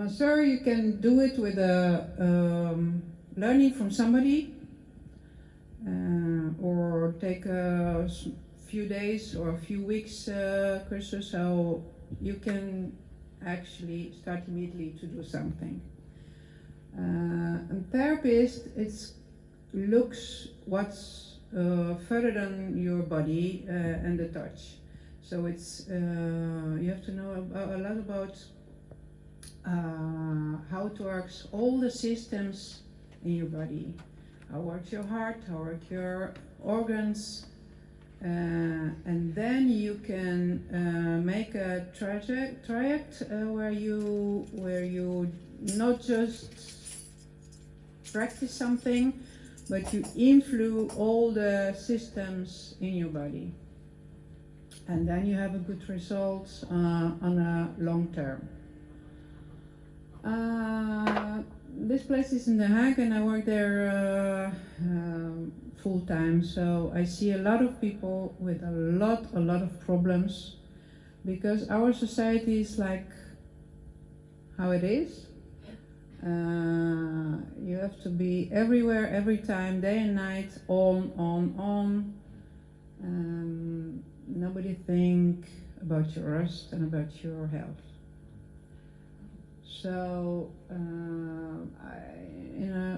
Sir, you can do it with learning from somebody, or take a few days or a few weeks cursus, so you can actually start immediately to do something. And therapist, it looks what's further than your body and the touch. So it's you have to know a lot about how to work all the systems in your body. How works your heart, how work your organs, and then you can make a traject where you not just practice something, but you influence all the systems in your body, and then you have a good result on a long term. This place is in The Hague, and I work there full time. So I see a lot of people with a lot of problems, because our society is like how it is. You have to be everywhere, every time, day and night, on. Nobody think about your rest and about your health. So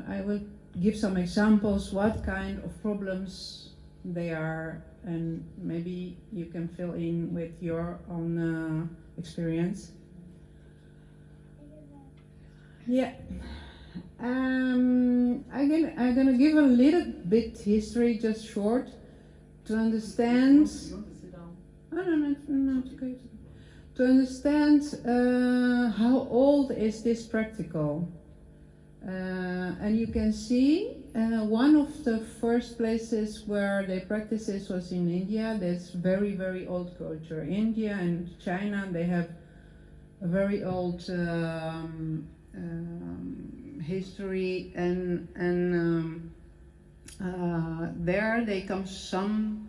I will give some examples what kind of problems they are, and maybe you can fill in with your own experience. Yeah. I'm gonna give a little bit history, just short, to understand. You want to sit down? Oh, no, it's okay. To understand how old is this practical. And you can see one of the first places where they practice this was in India. That's very old culture. India and China, they have a very old history, and there they come some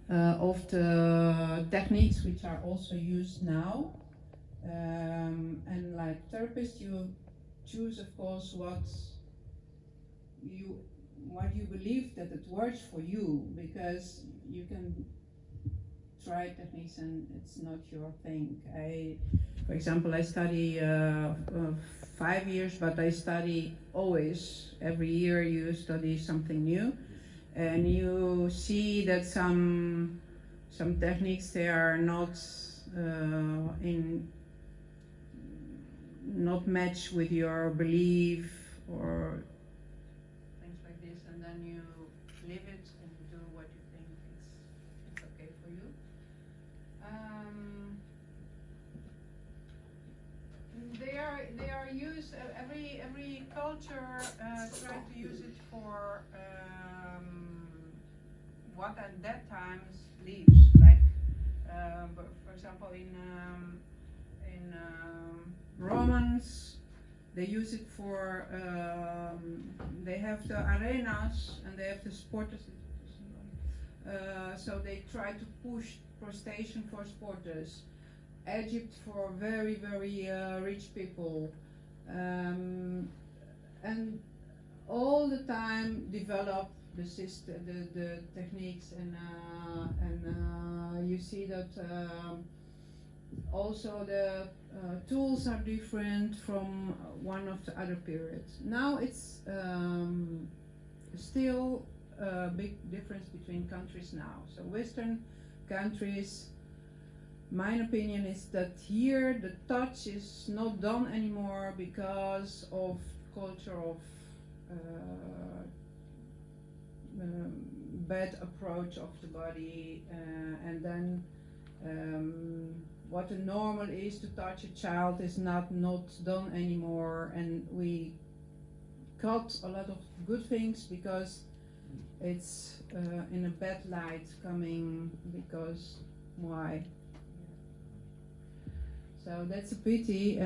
of the techniques which are also used now. And like therapist, you choose, of course, what you believe that it works for you, because you can try techniques and it's not your thing. For example, I study 5 years, but I study always. Every year you study something new, and you see that some techniques, they are not not match with your belief or things like this, and then you leave it and do what you think it's okay for you. They are used, every culture try to use it for what at that time lives. Like for example, in Romans, they use it for they have the arenas and they have the sporters. So they try to push prostration for sporters. Egypt for very rich people, and all the time develop the system, the techniques, and you see that also the tools are different from one of the other periods. Now it's still a big difference between countries now. So Western countries, my opinion is that here the touch is not done anymore because of culture of bad approach of the body, and then what the normal is to touch a child is not done anymore, and we cut a lot of good things because it's in a bad light coming, because why? So that's a pity,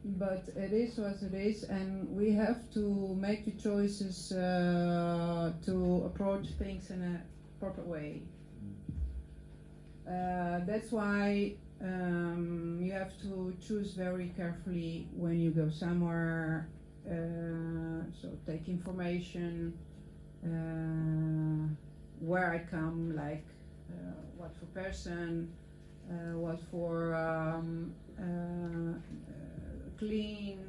but it is what it is, and we have to make the choices to approach things in a proper way. That's why You have to choose very carefully when you go somewhere. So take information, where I come, like what for person, what for clean,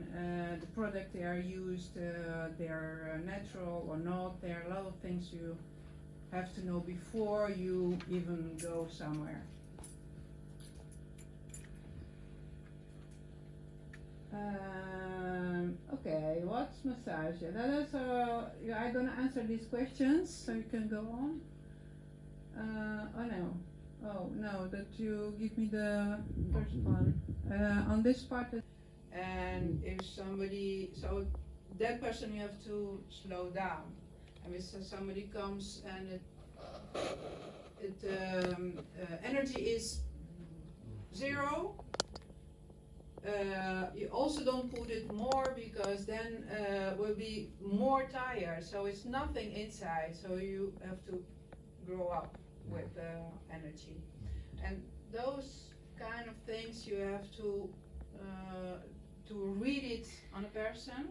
the product they are used, they are natural or not. There are a lot of things you have to know before you even go somewhere. Okay, what's massage? Yeah, that is, I'm gonna answer these questions, so you can go on. Oh no, that you give me the first one. On this part, and if somebody, so that person you have to slow down. And if somebody comes and energy is 0, you also don't put it more, because then we'll be more tired. So it's nothing inside. So you have to grow up with energy, and those kind of things you have to read it on a person.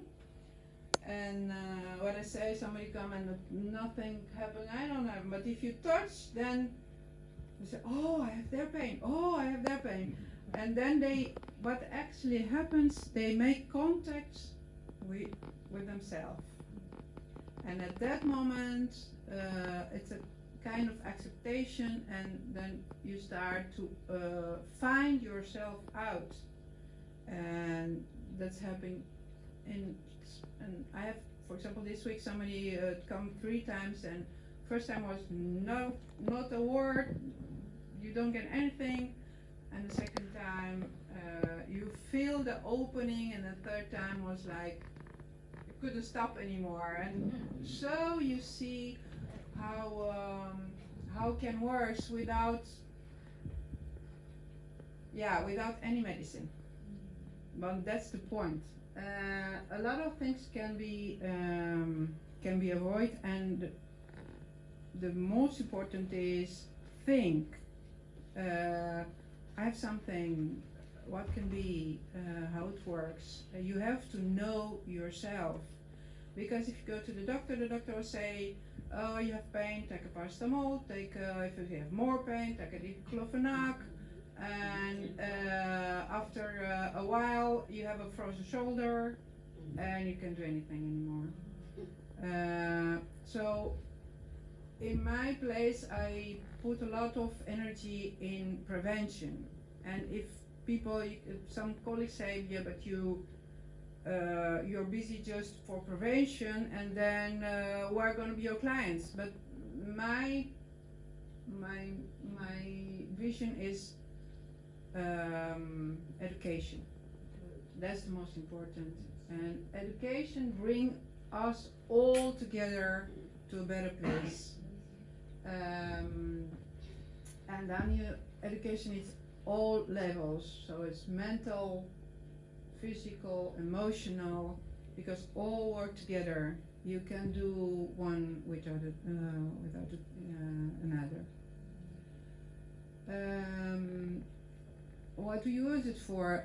And when I say somebody come and nothing happened, I don't know. But if you touch, then you say, "Oh, I have their pain. Oh, I have their pain." And then what actually happens, they make contact with themselves. And at that moment, it's a kind of acceptation, and then you start to find yourself out. And that's happening and I have, for example, this week somebody come 3 times, and first time was no, not a word, you don't get anything. And the second time you feel the opening, and the third time was like you couldn't stop anymore. And so you see how can work without any medicine. But that's the point. A lot of things can be avoided, and the most important is think. I have something, what can be, how it works. You have to know yourself, because if you go to the doctor will say, oh, you have pain, take a paracetamol, if you have more pain, take a diclofenac, and after a while you have a frozen shoulder and you can't do anything anymore. So in my place I put a lot of energy in prevention. And if some colleagues say, yeah, but you're busy just for prevention, and then we're going to be your clients. But my vision is education. That's the most important. And education brings us all together to a better place. And then education is all levels, so it's mental, physical, emotional, because all work together. You can do one without another. What do you use it for?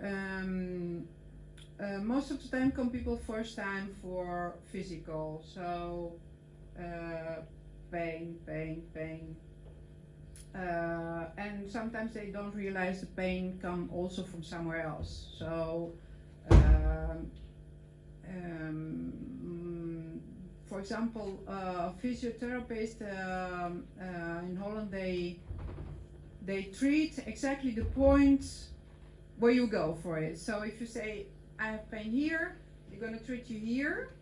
Most of the time come people first time for physical, so pain. And sometimes they don't realize the pain come also from somewhere else. So, for example, physiotherapists in Holland, they treat exactly the point where you go for it. So if you say, I have pain here, they're going to treat you here,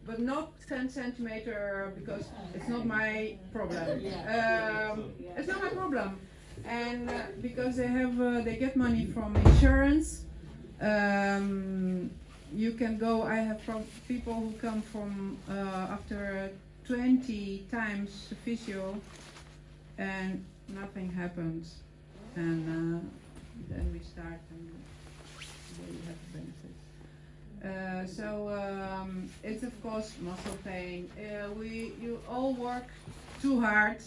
but not 10 centimeter, because it's not my problem. It's not my problem. And because they get money from insurance, you can go. I have people who come from after 20 times physio, and nothing happens. And then we start, and then you have the benefits. It's of course muscle pain. You all work too hard,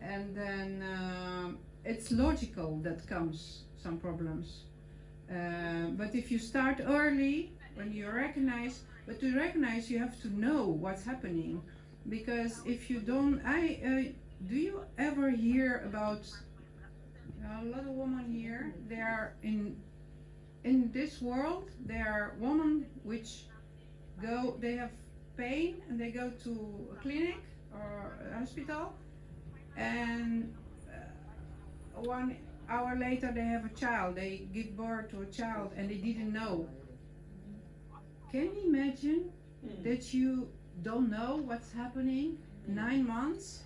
and then it's logical that comes some problems. But if you start early, when you recognize, but to recognize you have to know what's happening, because if you don't, do you ever hear about a lot of women here? They are in this world. There are women which they have pain and they go to a clinic or a hospital, and 1 hour later they have a child. They give birth to a child and they didn't know. Can you imagine that you don't know what's happening 9 months?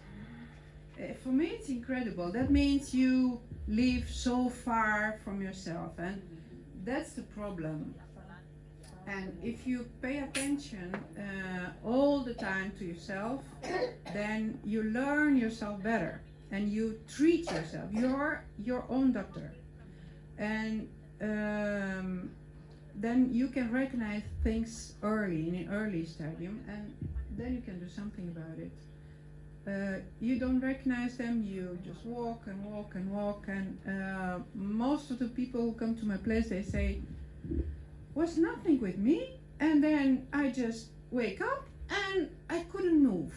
For me it's incredible. That means you live so far from yourself, and that's the problem. And if you pay attention all the time to yourself, then you learn yourself better and you treat yourself. You're your own doctor. And then you can recognize things early, in an early stadium, and then you can do something about it. You don't recognize them, you just walk and walk and walk, and most of the people who come to my place, they say, was nothing with me, and then I just wake up and I couldn't move.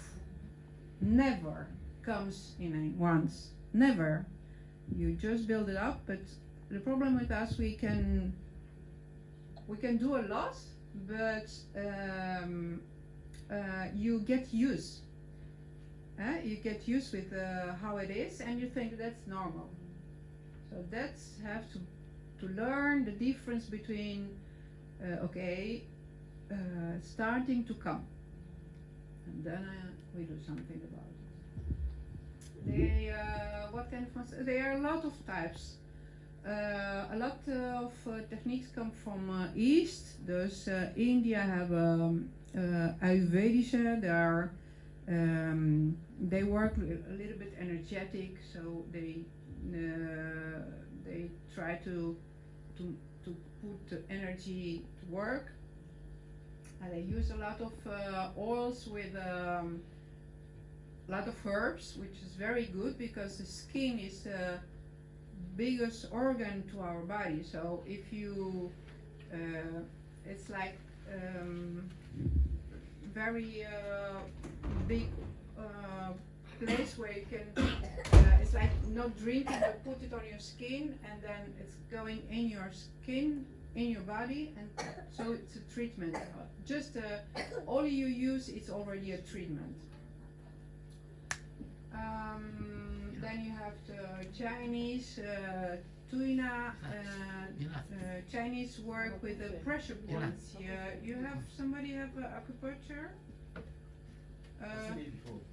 Never comes in once, never. You just build it up, but the problem with us, we can do a lot, but you get used. You get used with how it is, and you think that's normal. So that's have to learn the difference between starting to come, and then we do something about it. What kind of there are a lot of types. A lot of techniques come from East. Those India have Ayurvedische. They work a little bit energetic, so they try to put the energy to work. And they use a lot of oils with a lot of herbs, which is very good because the skin is the biggest organ to our body. So if you, it's like very big place where you can, it's like not drinking, but put it on your skin, and then it's going in your skin, in your body, and so it's a treatment. Just all you use is already a treatment. Then you have the Chinese, Tuina, Chinese work with the pressure points. You have somebody have acupuncture?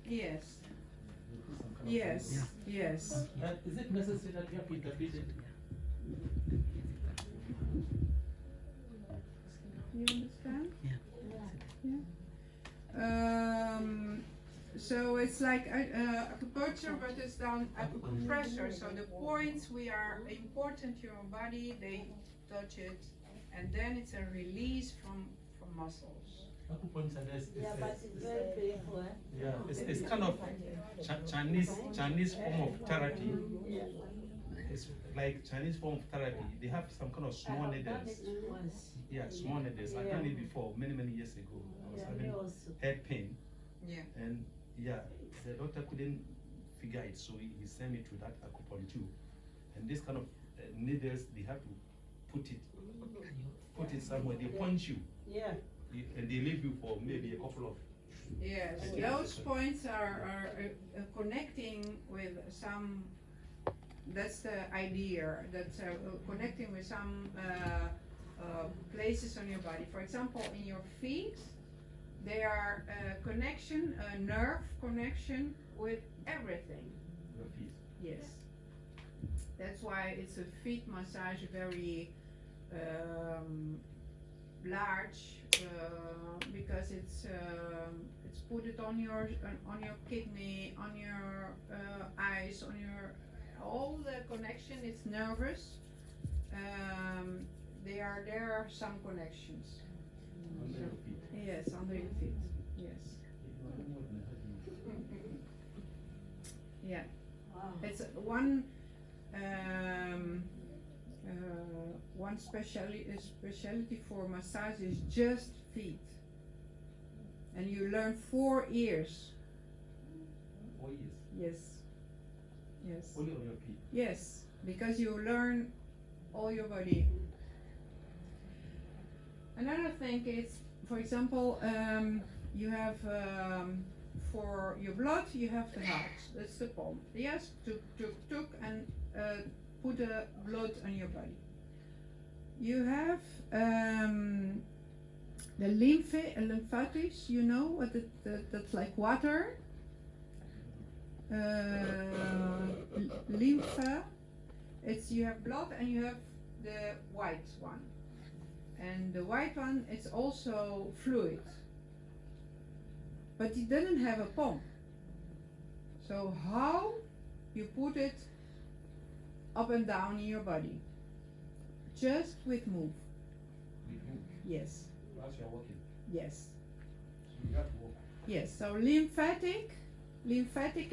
Yes. Yes. Yes. Is it necessary that you have to interpret it? You understand? Yeah. Yeah. So it's like acupuncture, but it's done acupressure. So the points we are important to your body, they touch it, and then it's a release from muscles. Acupuncture is But it's very painful, eh? yeah, it's kind of Chinese form of therapy. It's like Chinese form of therapy. They have some kind of small needles. Yeah, small needles. I done it before many years ago. I was having head pain. Yeah. And yeah, the doctor couldn't figure it, so he sent me to that acupuncture. And this kind of needles, they have to put it somewhere. They punch you. Yeah. And they leave you for maybe a couple of. Yes, those points are connecting with some. That's the idea. That's connecting with some places on your body. For example, in your feet, they are a connection, a nerve connection with everything. Your feet. Yes. That's why it's a feet massage, very large, because it's put it on your kidney, on your eyes, on your all the connection. It's nervous. There are some connections. Under your feet. Yes, under your feet. Yes. Yeah. It's one specialty for massage is just feet, and you learn 4 years. 4 years. Yes, yes, Only on your feet. yes, because you learn all your body. Another thing is, for example, you have for your blood, you have the heart. That's the palm. Yes, tuk, and put the blood on your body. You have the lymphatics. You know what that's like water. Lympha. It's you have blood and you have the white one. And the white one is also fluid, but it doesn't have a pump. So how you put it up and down in your body? Just with move. With who? Yes, As you are walking. yes, So you have to walk. yes. So lymphatic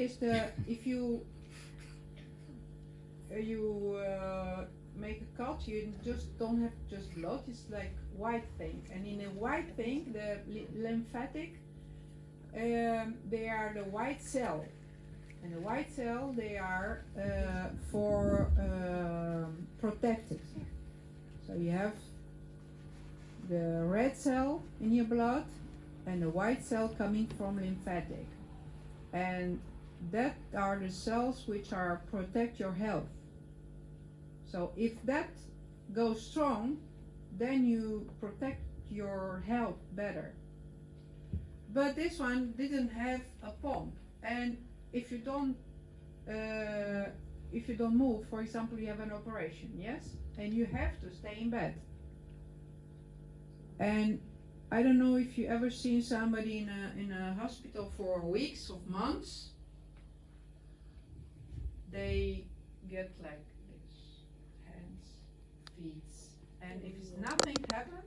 is the if you make a cut, you just don't have just blood. It's like white thing, and in a white thing, the lymphatic, they are the white cell, and the white cell they are for protected. So you have the red cell in your blood and the white cell coming from lymphatic, and that are the cells which are protect your health. So if that goes strong, then you protect your health better. But this one didn't have a pump, and if you don't move, for example, you have an operation, yes, and you have to stay in bed. And I don't know if you ever seen somebody in a hospital for weeks or months. They get like this, hands, feet, and if nothing happened,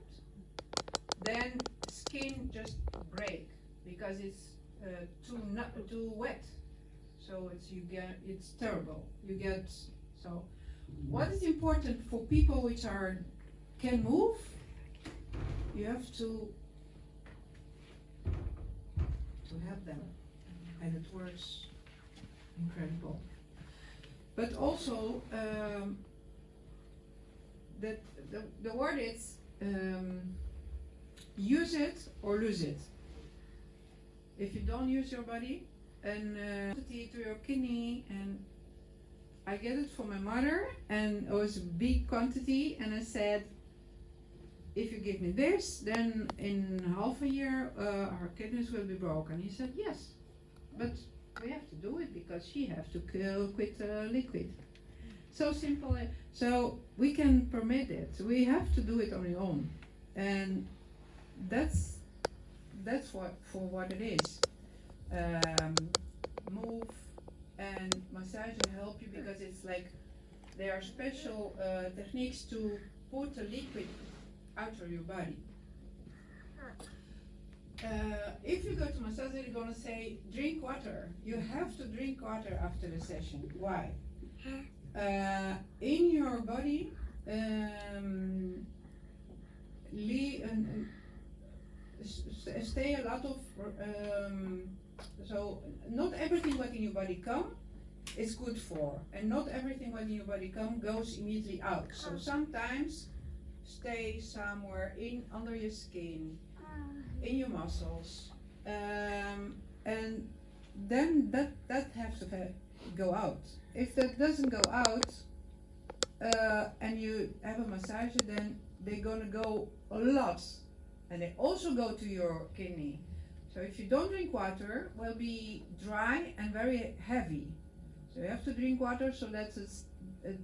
then skin just break because it's too wet. So it's terrible. You get so. What is important for people which can move? You have to have them, and it works incredible. But also that the word is use it or lose it. If you don't use your body and to your kidney, and I get it from my mother, and it was a big quantity, and I said, if you give me this, then in half a year our kidneys will be broken. He said yes, but we have to do it because she has to quit liquid. So simple. So we can permit it. We have to do it on our own, and that's what it is. Move and massage will help you because it's like there are special techniques to put a liquid out of your body. If you go to massage, they're gonna say drink water. You have to drink water after the session. Why? In your body, stay a lot of. So not everything what in your body come is good for, and not everything what in your body come goes immediately out. So sometimes stay somewhere under your skin, in your muscles, and then that has to go out. If that doesn't go out, and you have a massager, then they're gonna go a lot, and they also go to your kidney. So if you don't drink water, will be dry and very heavy. So you have to drink water so that it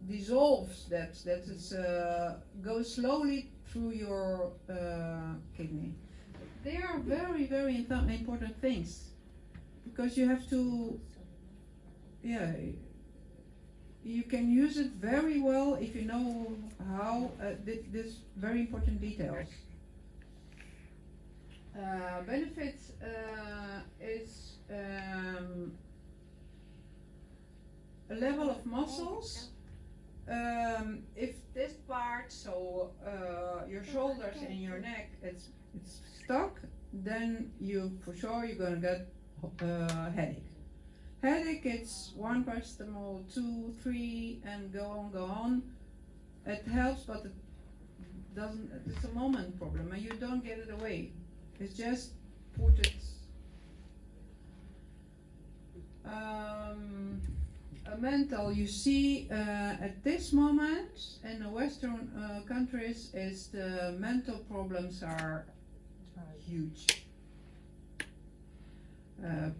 dissolves, that it goes slowly through your kidney. They are very, very important things, because you have to, you can use it very well if you know how, this very important details. Benefits is a level of muscles. If this part, so your shoulders and your neck, it's stuck, then for sure you're gonna get headache. Headache, it's one paracetamol, 2, 3, and go on. It helps, but it doesn't. It's a moment problem, and you don't get it away. It's just put it. A mental, you see, at this moment in the Western countries, is the mental problems are huge.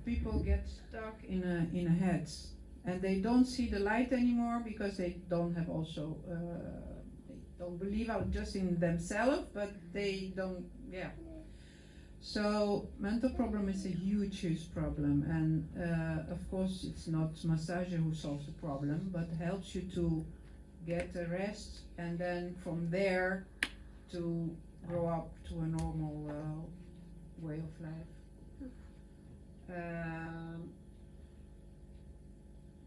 People get stuck in a head, and they don't see the light anymore because they don't have also they don't believe out just in themselves, but they don't. Yeah. So mental problem is a huge problem, and of course it's not massager who solves the problem, but helps you to get a rest, and then from there to grow up to a normal way of life.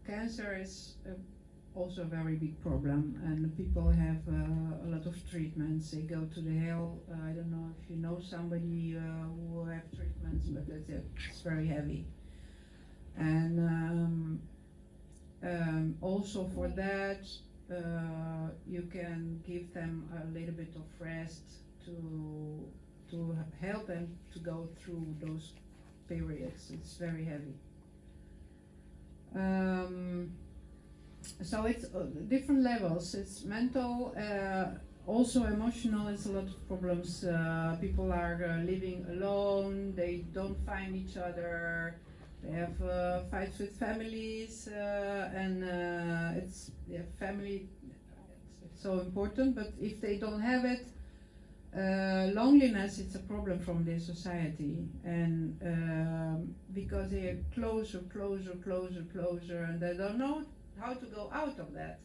Cancer is also a very big problem, and people have a lot of treatments. They go to the hell. I don't know if you know somebody who have treatments, but it's very heavy. And also for that, you can give them a little bit of rest to help them to go through those periods. It's very heavy. So it's different levels. It's mental, also emotional. It's a lot of problems. People are living alone. They don't find each other. They have fights with families, and family. It's so important. But if they don't have it, loneliness. It's a problem from their society, and because they are closer, and they don't know how to go out of that.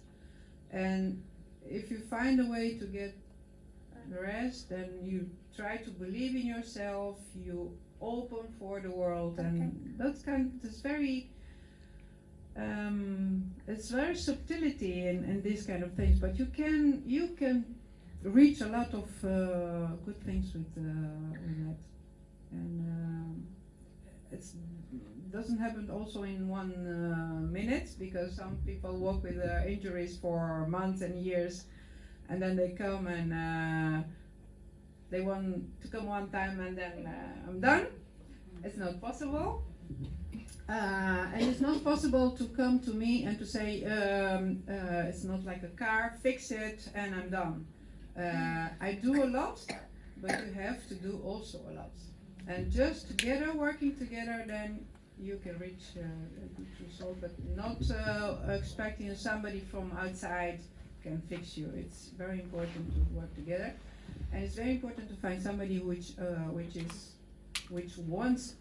And if you find a way to get rest, then you try to believe in yourself, you open for the world, and that's it's very it's very subtlety in these kind of things, but you can reach a lot of good things with that, and it doesn't happen also in 1 minute, because some people walk with injuries for months and years, and then they come and they want to come one time and then I'm done. It's not possible, and it's not possible to come to me and to say it's not like a car, fix it and I'm done. I do a lot, but you have to do also a lot. And just together, working together, then you can reach a good result, but not expecting somebody from outside can fix you. It's very important to work together, and it's very important to find somebody which wants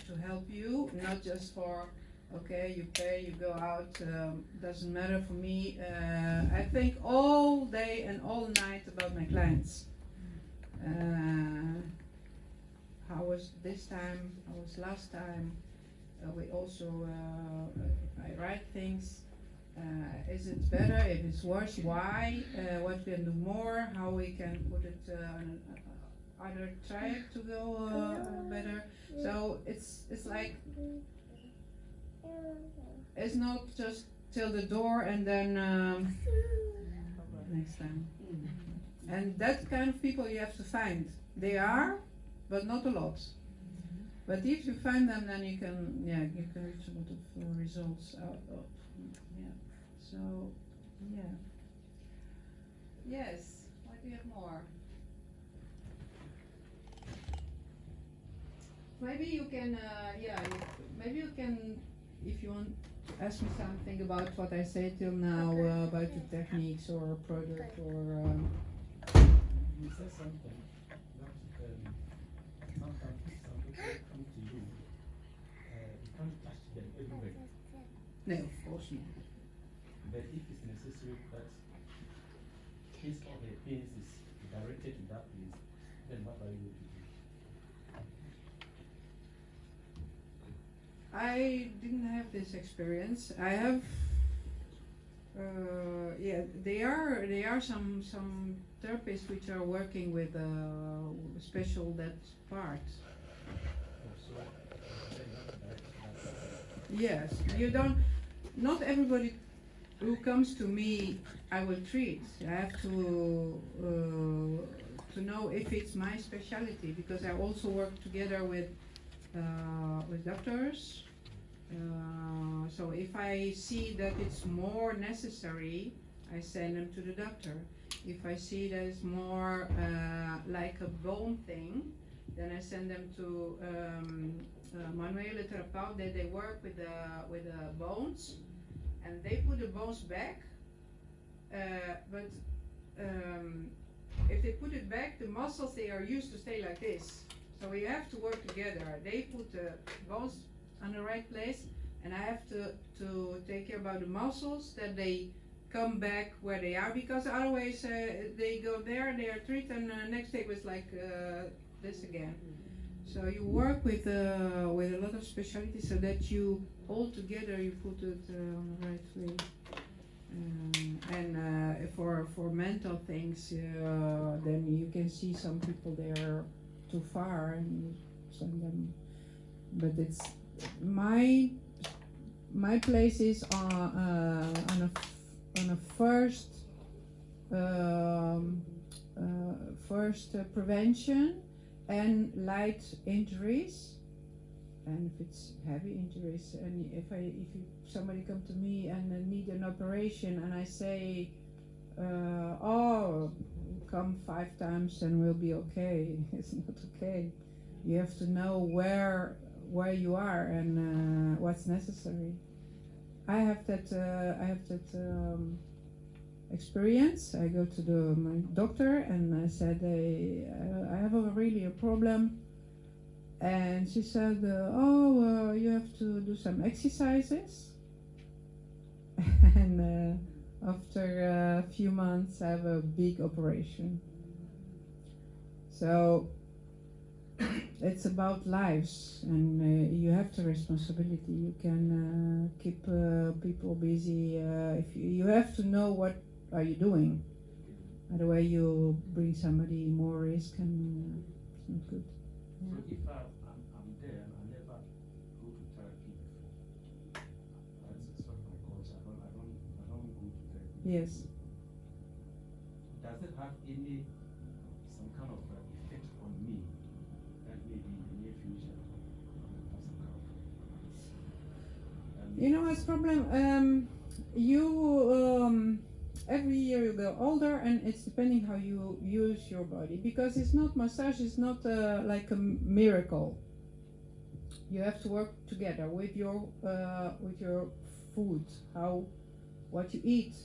to help you, not just for okay, you pay, you go out, doesn't matter for me. I think all day and all night about my clients. How was this time? How was last time? We also, I write things. Is it better? If it's worse, why? What we can do more? How we can put it on other track to go better? So it's like, it's not just till the door and then next time. And that kind of people you have to find. They are, but not a lot. But if you find them, then you can reach a lot of results out of. So, yes. What do you have more? Maybe you can, maybe you can, if you want to ask me something about what I say till now, about the techniques or product or. You said something that sometimes some people come to you, you can't touch them everywhere. No, of course not. But if it's necessary that his or her pains is directed to that place, then what are you going to do? I didn't have this experience. I have yeah, there are some therapists which are working with special that part. Yes, you don't. Not everybody who comes to me, I will treat. I have to know if it's my specialty, because I also work together with doctors. So if I see that it's more necessary, I send them to the doctor. If I see that it's more like a bone thing, then I send them to manuele therapeut. That they work with the bones, and they put the bones back. But if they put it back, the muscles, they are used to stay like this. So we have to work together. They put the bones on the right place, and I have to take care about the muscles, that they come back where they are, because otherwise they go there, they are treated, and next day was like this again. So you work with a lot of specialties, so that you all together you put it on the right way. And for mental things, then you can see some people they are too far, and you send them. But it's my place is on a first prevention and light injuries, and if it's heavy injuries, and if somebody come to me and need an operation, and I say, oh, come 5 times and we'll be okay. It's not okay. You have to know where you are and what's necessary. I have that experience. I go to my doctor and I said, I have really a problem, and she said, you have to do some exercises. And after a few months, I have a big operation. So it's about lives, and you have the responsibility. You can keep people busy. If you have to know what are you doing. Otherwise, you bring somebody more risk, and it's not good. So if I'm there and I never go to therapy before, that's sort of my culture. I don't go to therapy. Yes. Does it have some kind of effect on me that maybe in the near future have some kind of You know what's problem? You every year you go older, and it's depending how you use your body, because it's not massage. It's not like a miracle. You have to work together with your food, what you eat.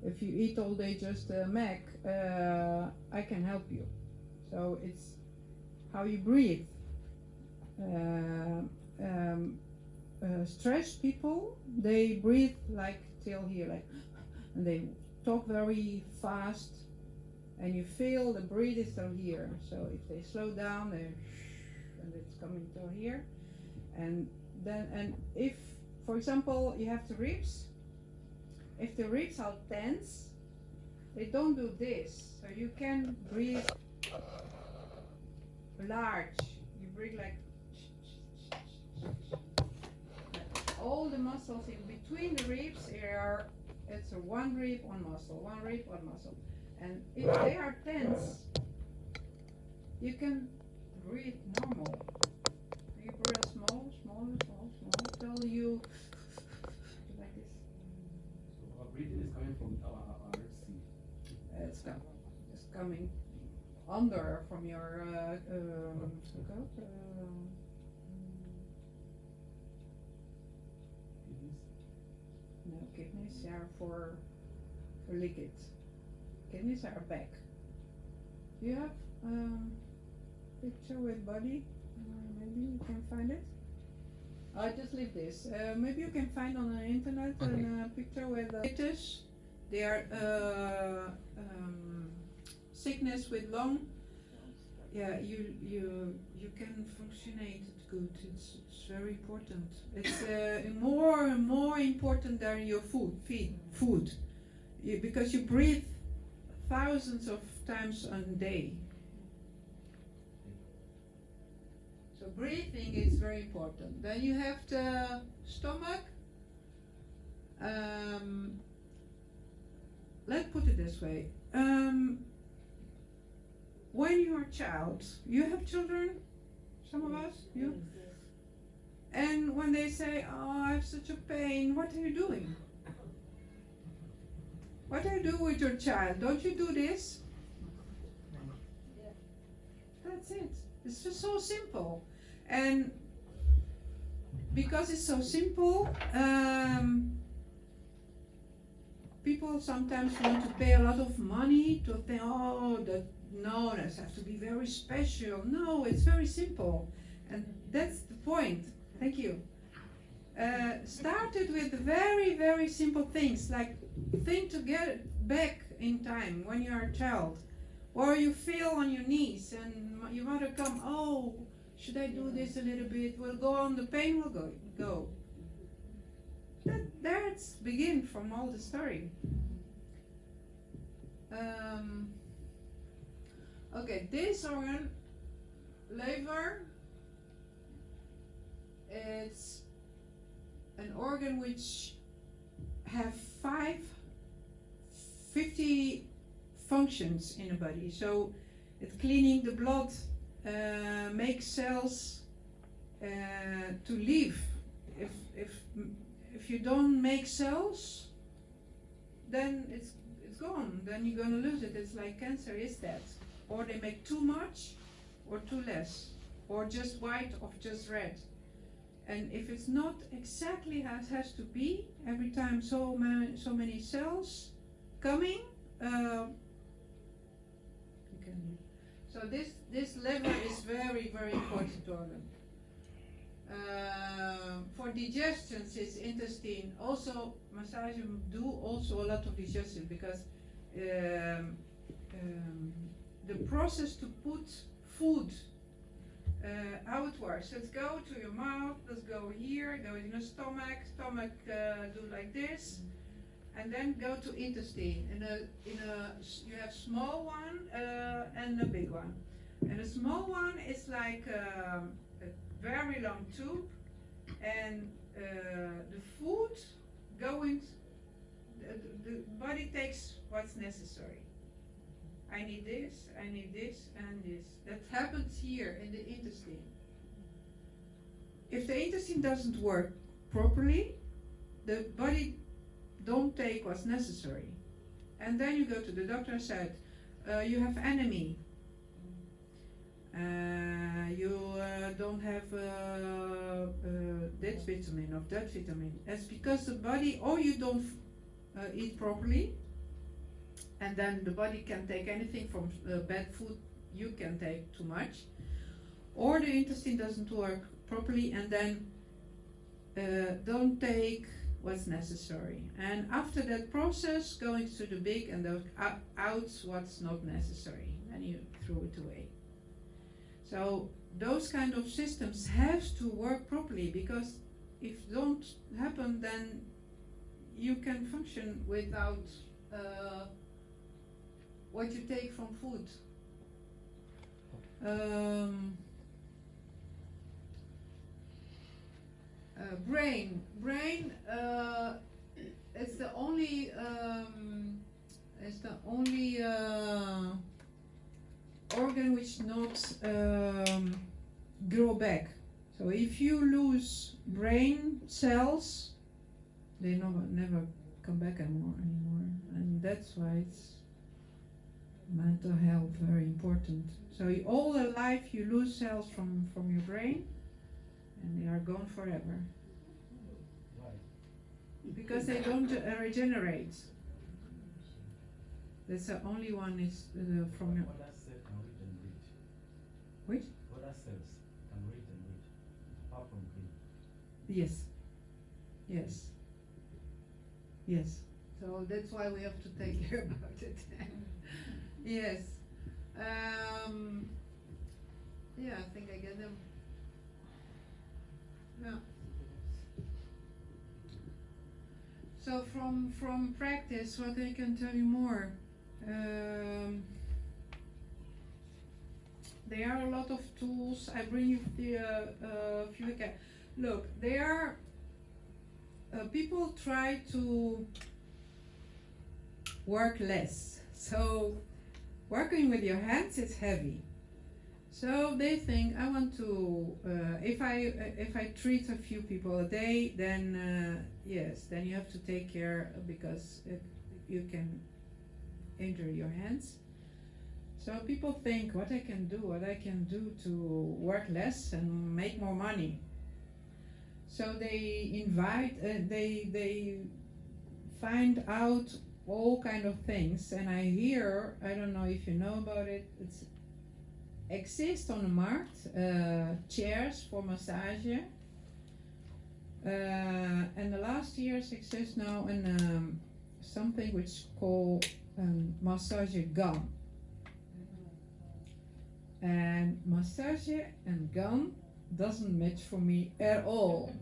If you eat all day just Mac, I can help you. So it's how you breathe. Stressed people, they breathe like till here, like, and they talk very fast, and you feel the breathe is till here. So if they slow down, and it's coming till here, and if, for example, you have the ribs. If the ribs are tense, they don't do this. So you can breathe large. You breathe like all the muscles in between the ribs it's a one rib, one muscle, one rib, one muscle. And if they are tense, you can breathe normal. You breathe small, till you like this. So our breathing is coming from our Red Sea. It's coming under from your no, kidneys are for liquid. Kidneys are back. Do you have picture with body? Maybe you can find it. I'll just leave this. Maybe you can find on the internet a picture with fetus. They are sickness with lung. Yeah, you can functionate good. It's very important. It's more and more important than your food. because you breathe thousands of times a day. So breathing is very important. Then you have the stomach. Let's put it this way. When you're a child, you have children, some of us, you? And when they say, oh, I have such a pain, what are you doing? What do you do with your child? Don't you do this? That's it. It's just so simple. And because it's so simple, people sometimes want to pay a lot of money to think, oh, that has to be very special. No, it's very simple. And that's the point. Thank you. Started with very, very simple things, like think to get back in time when you're a child, or you feel on your knees and your mother come, oh, should I do this a little bit? We'll go on, the pain will go. That's begin from all the story. Okay, this organ, liver, it's an organ which have 50 functions in the body. So it's cleaning the blood, makes cells to live. If you don't make cells, then it's gone. Then you're gonna lose it. It's like cancer is that, or they make too much, or too less, or just white or just red. And if it's not exactly as it has to be, every time so many cells coming, so this liver is very, very important organ. For digestions, it's intestine. Also, massage do also a lot of digestion because the process to put food. How it works. Let's go to your mouth, let's go here, go in the stomach, do like this, and then go to intestine. You have small one and a big one. And the small one is like a very long tube, and the food going, the body takes what's necessary. I need this, and this. That happens here in the intestine. If the intestine doesn't work properly, the body don't take what's necessary. And then you go to the doctor and said, you have anemia. You don't have that vitamin or that vitamin. It's because the body, or you don't eat properly, and then the body can take anything from bad food, you can take too much, or the intestine doesn't work properly, and then don't take what's necessary. And after that process, going to the big and out what's not necessary, and you throw it away. So those kind of systems have to work properly, because if don't happen, then you can function without what you take from food. Brain is the only organ which not grow back. So if you lose brain cells, they never come back anymore, and that's why it's mental health very important. So all the life you lose cells from your brain, and they are gone forever. Why? Because they don't regenerate. That's the only one is from your. What other cell can read and read? Which? What other cells can read and read? Apart from brain. Yes. So that's why we have to take care about it. Yes. Yeah, I think I get them. Yeah. So from practice, what I can tell you more. There are a lot of tools. I bring you the few again. Look, there are people try to work less. So working with your hands is heavy. So they think I want to. If I treat a few people a day, then yes, then you have to take care because you can injure your hands. So people think what I can do to work less and make more money. So they they find out all kind of things, and I hear, I don't know if you know about it, it's exists on the market, chairs for massage. And the last years exists now in something which is called massage gun. And massage and gun doesn't match for me at all.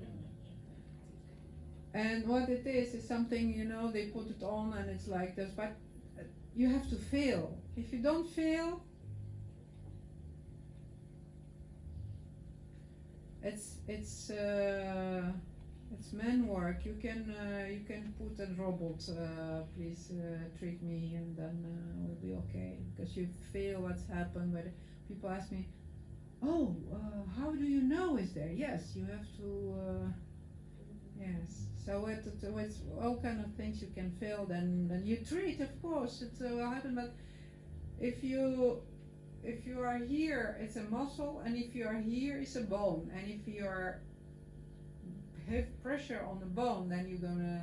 And what it is something, they put it on and it's like this, but you have to feel. If you don't feel, it's man work. You can put a robot, please treat me, and then we'll be okay, because you feel what's happened. But people ask me, oh, how do you know is there? Yes, you have to, yes. So it's all kind of things you can feel, then you treat, of course, it will happen, but if you are here, it's a muscle, and if you are here, it's a bone, and if you have pressure on the bone, then you're gonna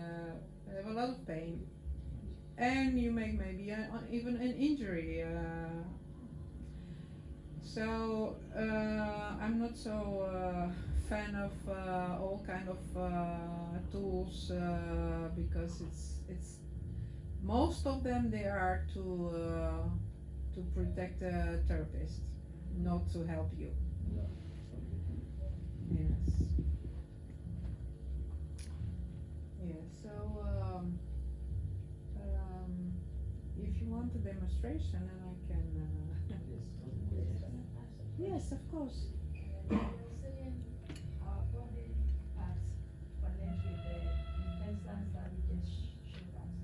have a lot of pain, and you make maybe even an injury. So I'm not so fan of all kind of tools because it's most of them, they are to protect the therapist, not to help you. Yes. Yes. So if you want a demonstration, and I can. Yes, of course. Saying our body parts connect with the intestines that we just showed us.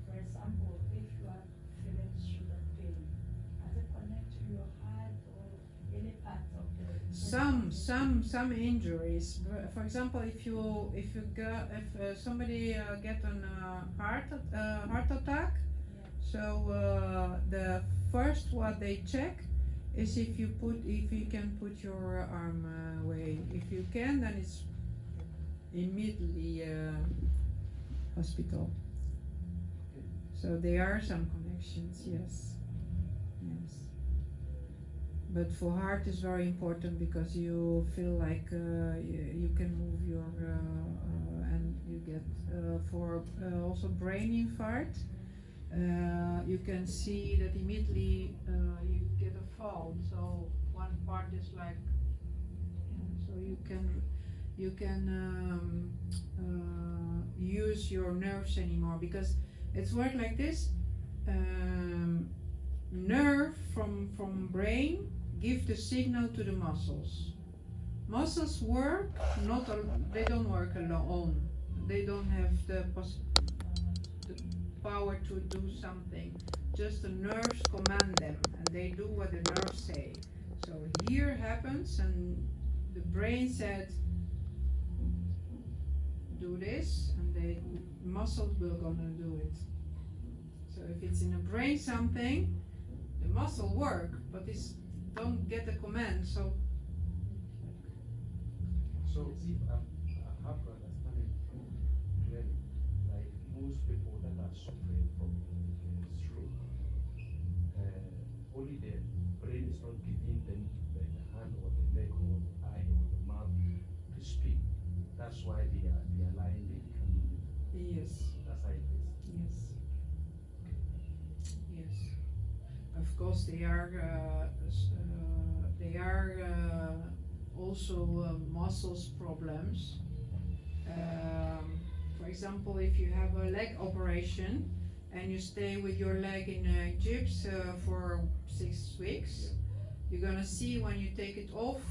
For example, if you are feeling shoulder pain, does it connect to your heart or any part of the? Some injuries. For example, if somebody get a heart attack, so the first what they check is if you can put your arm away. If you can, then it's immediately hospital. So there are some connections, yes. But for heart is very important because you feel like you can move your and you get for also brain infarct. You can see that immediately you get a fall. So one part is like, so you can use your nerves anymore, because it's work like this. Nerve from brain give the signal to the muscles. Muscles work they don't work alone. They don't have the power to do something. Just the nerves command them, and they do what the nerves say. So here happens, and the brain said, do this, and the muscles will gonna do it. So if it's in the brain something, the muscle work, but this don't get the command. So if I have to understand it clearly, like most people that are suffering from stroke, only the brain is not giving them the hand or the leg or the eye or the mouth to speak. That's why they are lying, they can't do it. yes, That's how it is. yes. Of course, they are also muscles problems. For example, if you have a leg operation and you stay with your leg in gips for 6 weeks, you're gonna see when you take it off,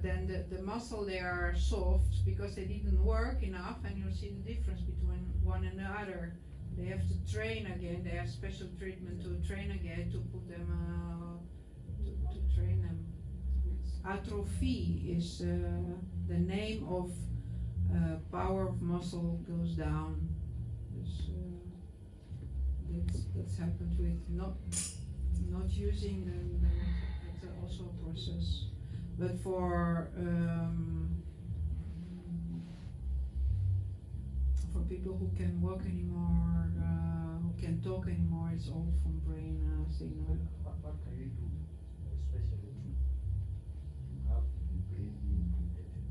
then the muscle they are soft because they didn't work enough, and you'll see the difference between one and the other. They have to train again. They have special treatment to train again to put them to train them. Atrophy is the name of power of muscle goes down. That's happened with not using them. That's also a process. But for people who can walk anymore, who can talk anymore, it's all from brain signal. What can you do, especially to have the brain being protected?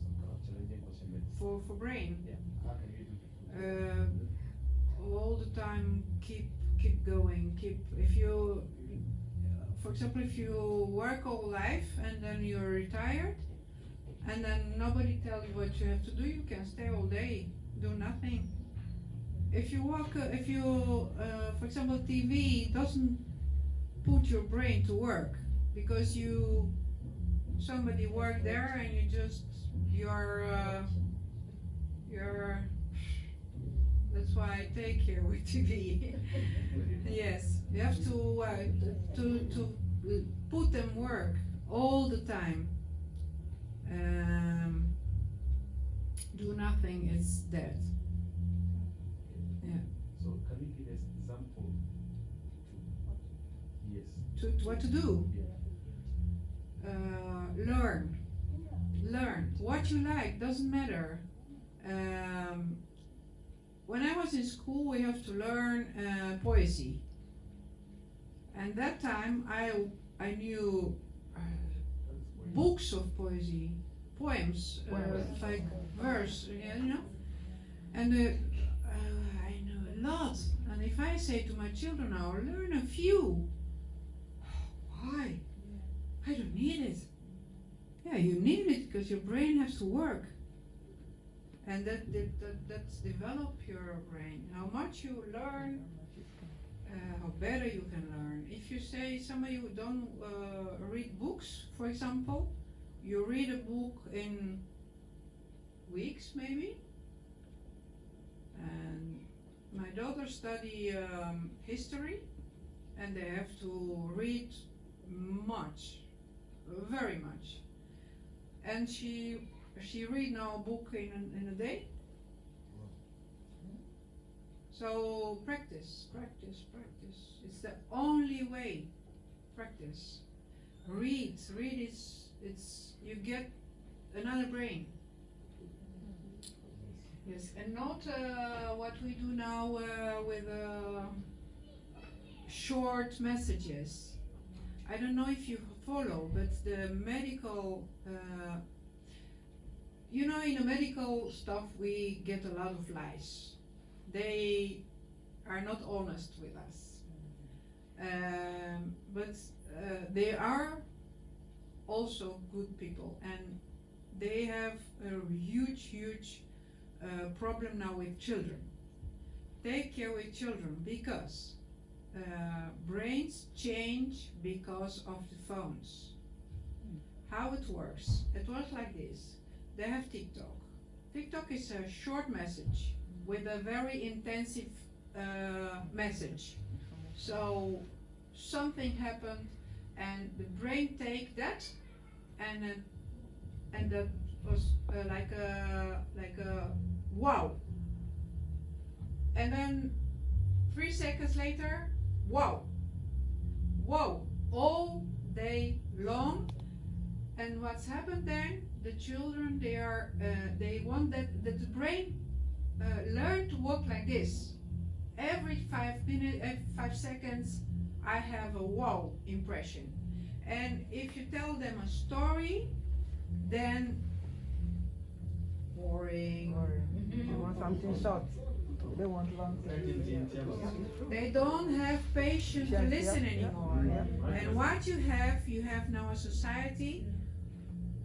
Some kind of challenging possibilities. For brain, Yeah. How can you do it? all the time keep going. If you, for example, if you work all life and then you're retired, and then nobody tells you what you have to do, you can stay all day, do nothing. If you walk, for example, TV doesn't put your brain to work because somebody worked there and you're that's why I take care with TV. Yes, you have to put them work all the time. Do nothing, it's dead. Yeah. So can you give us example to yes? To what to do? Learn. What you like doesn't matter. When I was in school, we have to learn poesy, and that time I knew books of poesy, poems, like verse, you know, and I know a lot. And if I say to my children now, learn a few, why? I don't need it. Yeah, you need it because your brain has to work, and that's develop your brain. How much you learn, how better you can learn. If you say somebody who don't read books, for example, you read a book in weeks maybe. And my daughter study history, and they have to read much, very much. And she read now a book in a day. So practice. It's the only way. Practice. Read it's you get another brain. Yes, and not what we do now with short messages. I don't know if you follow, but the medical, in the medical stuff we get a lot of lies. They are not honest with us, but they are also good people, and they have a huge problem now with children. Take care with children because brains change because of the phones. How it works? It works like this. They have TikTok. TikTok is a short message with a very intensive message. So something happened, and the brain take that, and that was like a wow. And then 3 seconds later, wow, all day long. And what's happened then? The children, they want that the brain learn to walk like this. Every 5 seconds, I have a wow impression. And if you tell them a story, then boring. They want something short. They want long things. They don't have patience to listen anymore. And what you have now a society,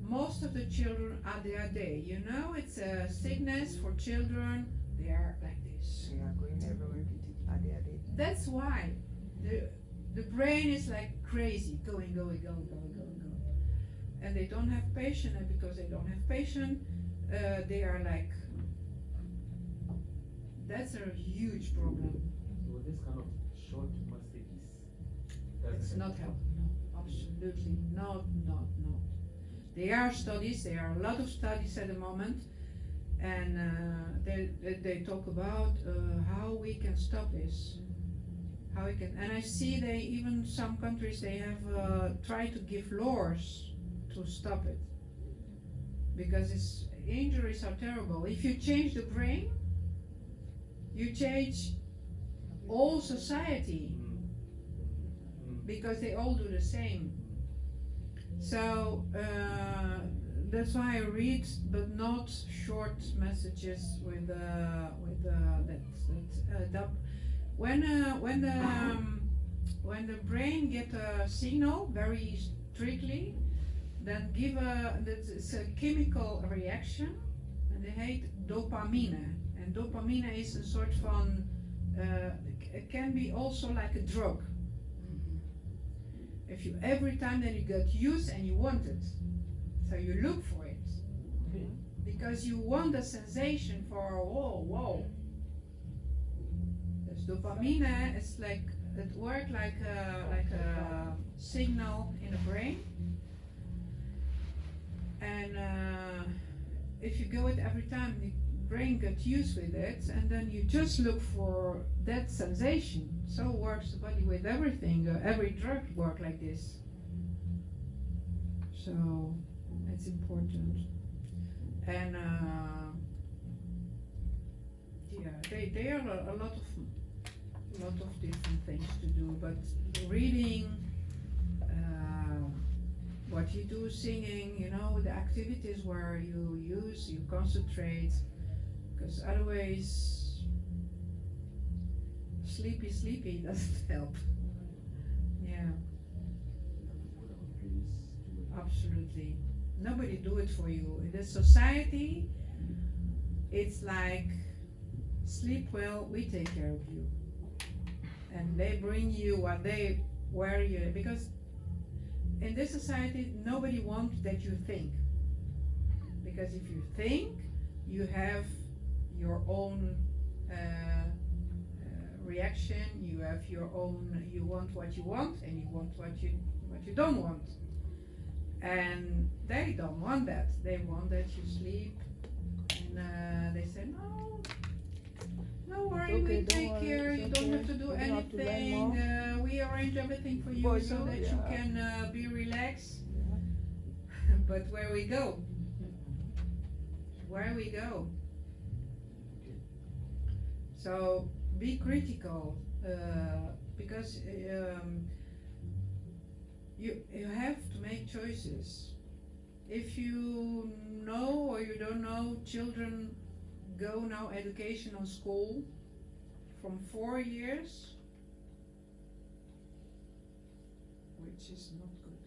most of the children ADHD, you know, it's a sickness for children. They are like this. They are going everywhere. That's why the brain is like crazy, going. And they don't have patience, and because they don't have patience, they are like, that's a huge problem. So this kind of short messages It's doesn't not helping, no, absolutely not. There are studies, there are a lot of studies at the moment, and they talk about how we can stop this. How we can, and I see they even some countries they have tried to give laws to stop it, because its injuries are terrible. If you change the brain, you change all society, because they all do the same. So that's why I read, but not short messages with when the brain get a signal very strictly, then it's a chemical reaction, and they hate dopamine. And dopamine is a sort van, it can be also like a drug. If you every time then you get used and you want it, so you look for it, because you want the sensation for whoa. This dopamine is like it works like a signal in the brain, and if you go it every time, the brain gets used with it, and then you just look for that sensation. So works the body with everything. Every drug works like this. So it's important. And they are a lot of different things to do. But reading, what you do, singing, you know, the activities where you concentrate, because otherwise. Sleepy doesn't help. Yeah, absolutely. Nobody do it for you. In this society, it's like, sleep well, we take care of you. And they bring you what they wear you, because in this society, nobody wants that you think. Because if you think, you have your own reaction, you have your own, you want what you want, and you want what you don't want. And they don't want that. They want that you sleep, and they say, no worry, okay, we don't take worry, care, it's you don't okay. have to do You don't have to learn anything, we arrange everything for you so that you can be relaxed. But where we go? So be critical, because you have to make choices. If you know or you don't know, children go now educational school from 4 years, which is not good.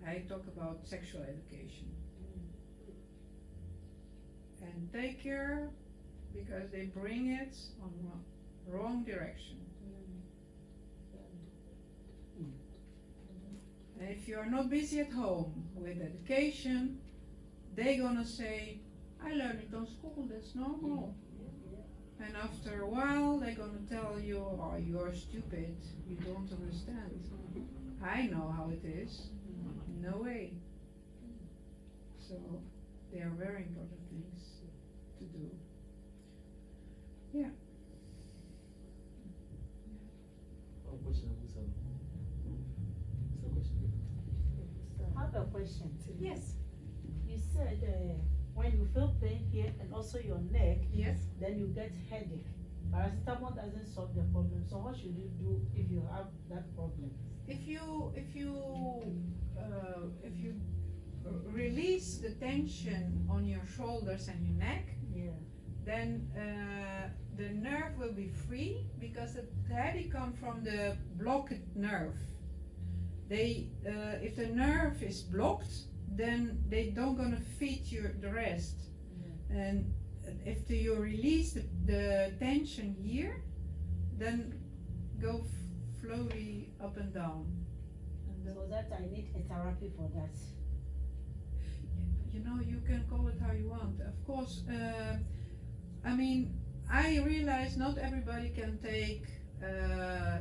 I talk about sexual education. And take care, because they bring it on wrong direction. And if you are not busy at home with education, they're gonna say, I learned it on school, that's normal. And after a while, they're gonna tell you, oh, you're stupid, you don't understand. I know how it is. No way. So, they are very important things to do. Yeah. One question, I have a question. Yes. You said when you feel pain here and also your neck, Yes. then you get headache. Paracetamol doesn't solve the problem. So what should you do if you have that problem? If you release the tension on your shoulders and your neck, Yeah. then the nerve will be free, because the headache comes from the blocked nerve. If the nerve is blocked, then they don't gonna fit you the rest. And if you release the tension here, then go slowly up and down. So that I need a therapy for that. You know, you can call it how you want. Of course, I mean, I realize not everybody can take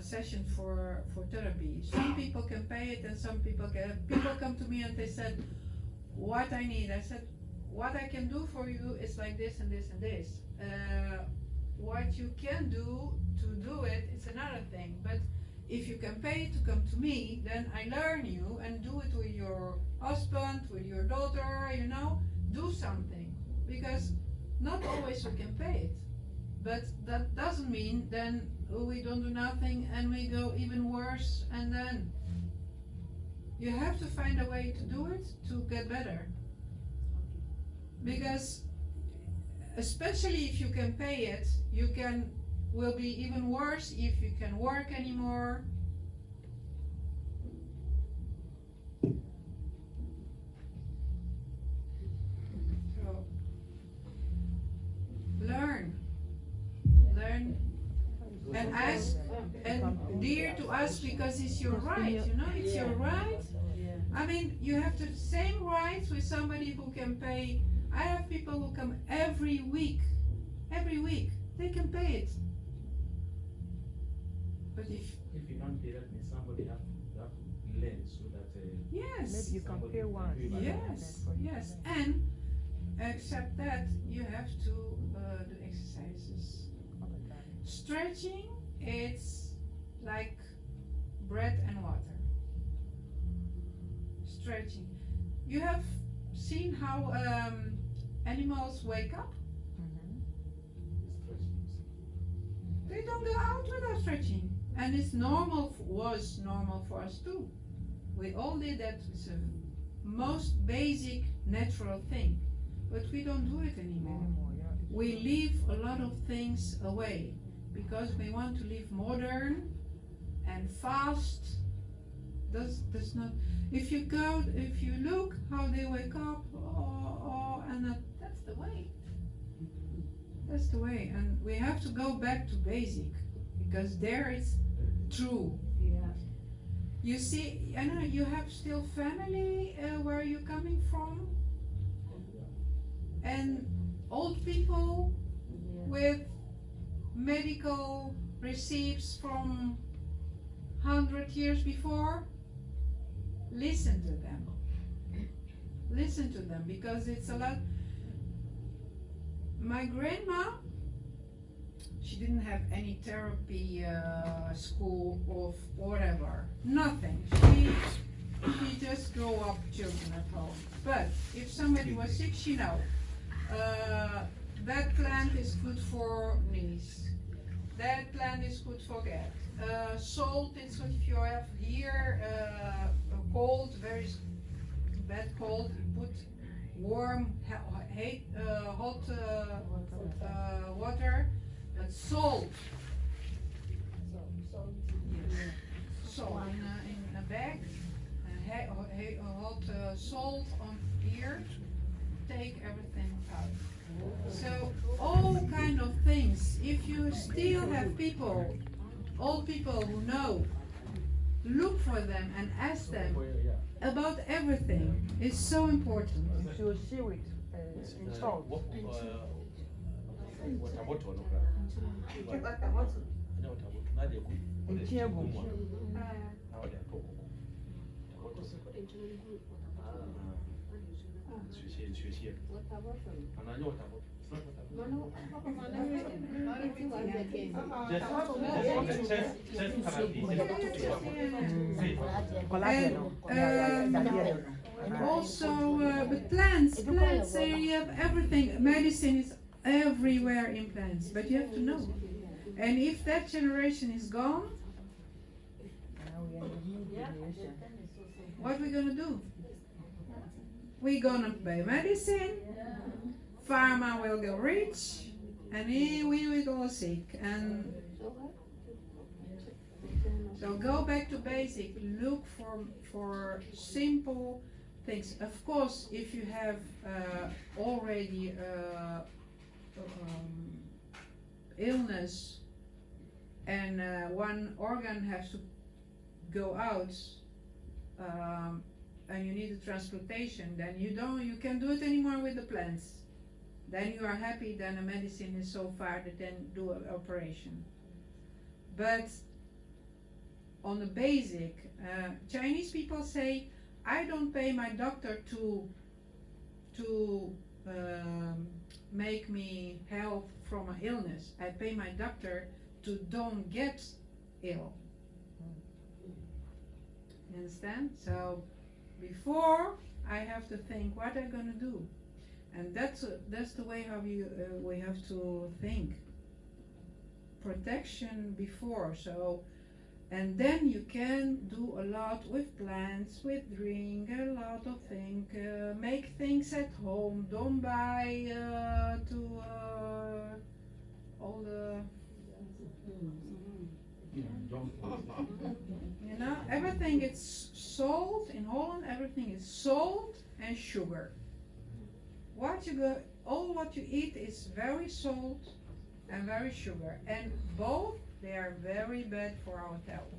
session for therapy. Some people can pay it and some people can. People come to me and they said, what I need. I said, what I can do for you is like this and this and this. What you can do to do it is another thing. But if you can pay to come to me, then I learn you and do it with your husband, with your daughter, you know, do something. Because not always we can pay it. But that doesn't mean then we don't do nothing and we go even worse, and then you have to find a way to do it to get better. Because especially if you can pay it, you will be even worse if you can work anymore. So learn and ask, and dare to ask, because it's your right, you know, it's your right. I mean, you have the same rights with somebody who can pay. I have people who come every week, they can pay it. But if you don't pay, that means somebody have to learn so that. yes, Maybe you can pay one. yes, and except that you have to do exercises. Stretching, it's like bread and water. Stretching. You have seen how animals wake up? They don't go out without stretching. And it's was normal for us too. We all did that. It's a most basic natural thing. But we don't do it anymore. We leave a lot of things away because we want to live modern and fast. That's not. If you look how they wake up, and that's the way. That's the way, and we have to go back to basic, because there it's true. Yeah. You see, I know you have still family where you're coming from, and old people with medical receipts from 100 years before. Listen to them. Listen to them, because it's a lot. My grandma, she didn't have any therapy school of whatever, nothing. She just grew up children at home. But if somebody was sick, she know. That plant is good for knees. That plant is good for that. Salt is good if you have here a cold, very bad cold. You put warm, hot water, but salt. Salt in a bag, hot salt on here. Take everything out. So all kind of things. If you still have old people who know, look for them and ask them about everything. It's so important. If you seal it in salt. Also, the plants, you have everything. Medicine is everywhere in plants, but you have to know. And if that generation is gone, what are we gonna do? We're gonna buy medicine, pharma will go rich, and we will go sick. And so go back to basic. Look for simple things. Of course, if you have already illness and one organ has to go out, and you need a transplantation, then you can't do it anymore with the plants. Then you are happy, then the medicine is so far that then do an operation. But on the basic, Chinese people say, I don't pay my doctor to make me health from an illness. I pay my doctor to don't get ill. You understand? So before I have to think what I'm gonna do, and that's the way how we have to think. Protection before, so, and then you can do a lot with plants, with drink, a lot of things, make things at home. Don't buy all the you know, everything is salt in Holland. Everything is salt and sugar. All what you eat is very salt and very sugar, and both they are very bad for our health.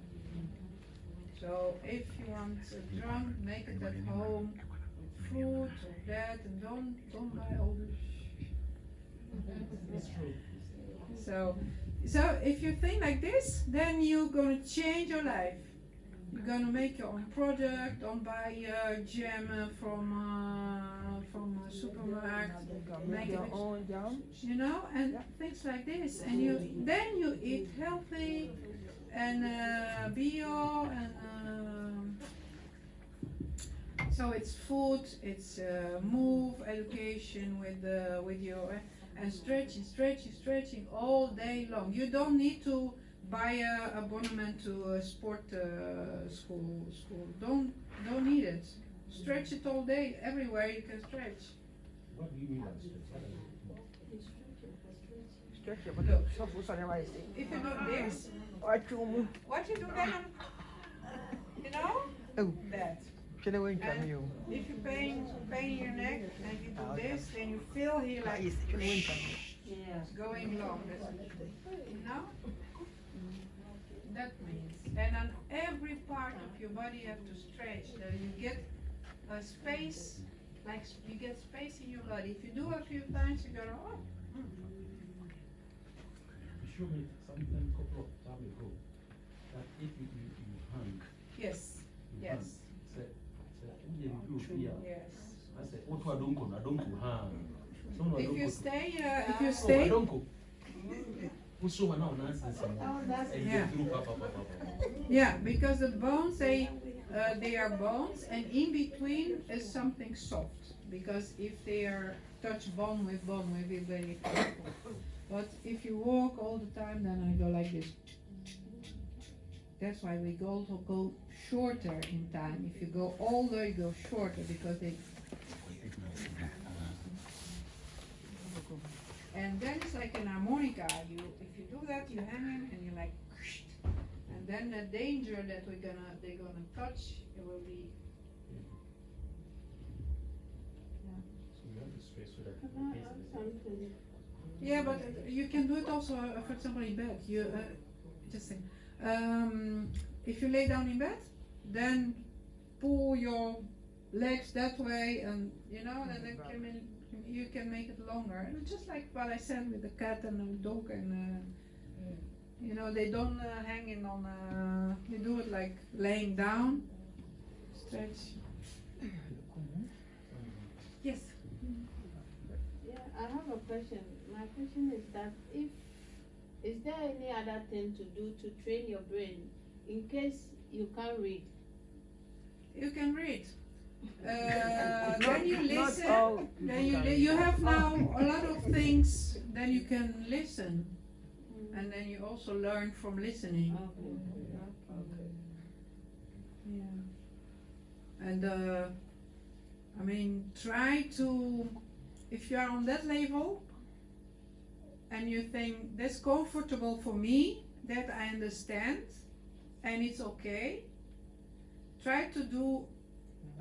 So if you want a drunk, make it at home with fruit or that, and don't buy all this. It's true. So if you think like this, then you're gonna change your life. You're gonna make your own product. Don't buy jam from a supermarket. Make your it, own jam. you know, and things like this. And then you eat healthy and bio and so it's food, it's move, education with your and stretching all day long. You don't need to buy a abonnement to a sport school. Don't need it. Stretch it all day. Everywhere you can stretch. What do you mean by stretch? Stretch it, but look, so what's on the right side? If you do this, What you move? what you do then, you know, Oh, that. can I wait from And you? if you pain your neck and you do this, then you feel here like Yes, can I wait from you? Yeah. it's going long. You know? That means. And on every part of your body you have to stretch. That you get a space, like you get space in your body. If you do a few times, you go, oh. You showed me something a couple of time ago, that if you hang, Yes, you yes, hang. Say, you do fear. yes. I said, what do I don't go hang? If you I stay, don't go. Who's so now nonsense? And Yeah. you through papa. yeah, because the bones, they are bones, and in between is something soft. Because if they are touch bone, we very painful. But if you walk all the time, then I go like this. That's why we go shorter in time. If you go older, you go shorter because they. And then it's like an harmonica. If you do that, you hang it and you like, and then the danger that they're gonna touch, it will be. So you have to stretch so that Yeah, but you can do it also, for example, in bed. You just think, if you lay down in bed, then pull your legs that way, and you know, then you can make it longer. And it's just like what I said with the cat and the dog, and you know, they don't hang in on. They do it like laying down, stretch. Yes. Yeah, I have a question. My question is that is there any other thing to do to train your brain in case you can't read? You can read. Then you Not listen. all Then people you can. have now a lot of things. Then you can listen, and then you also learn from listening. Okay. Yeah. And I mean, try to, if you are on that level, and you think that's comfortable for me, that I understand, and it's okay. Try to do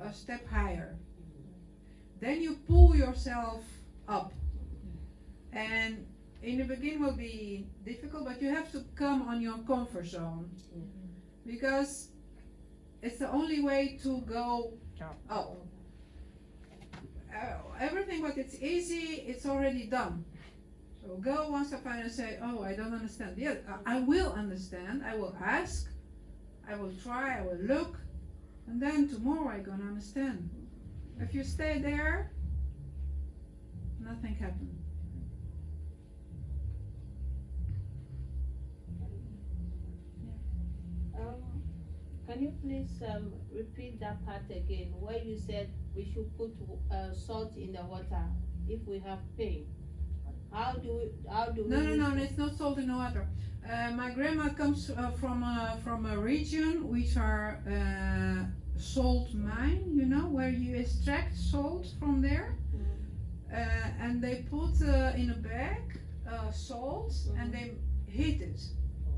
a step higher. Then you pull yourself up. And in the beginning will be difficult, but you have to come on your comfort zone. Because it's the only way to go up. Everything what it's easy, it's already done. So go one step higher and say, oh, I don't understand. Yeah, I will understand. I will ask. I will try. I will look. And then tomorrow I'm gonna understand. If you stay there, nothing happens. Can you please repeat that part again, where you said we should put salt in the water if we have pain? How do we? No, it's not salt in the water. My grandma comes from a region which are salt mine, you know, where you extract salt from there, and they put in a bag salt and they heat it.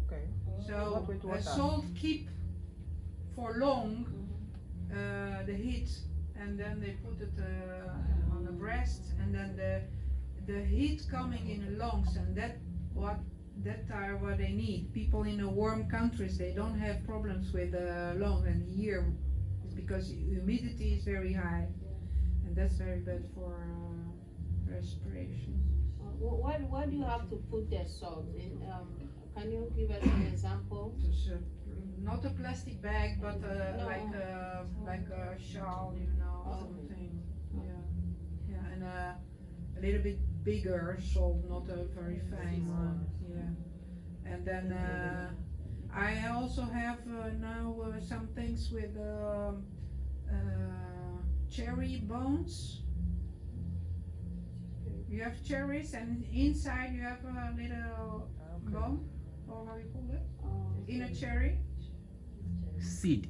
Okay. So With water. salt keep for long the heat, and then they put it on the breast, and then the heat coming in the lungs, and that are what they need. People in the warm countries, they don't have problems with lungs, and here it's because humidity is very high, and that's very bad for respiration. Why do you have to put the salt in? Can you give us an example? Just, not a plastic bag, but like a shawl, you know, something. Yeah, and a little bit bigger salt, not a very fine one. Yeah, and then I also have now some things with cherry bones. You have cherries, and inside you have a little bone, or how you call it? In a cherry. Seed.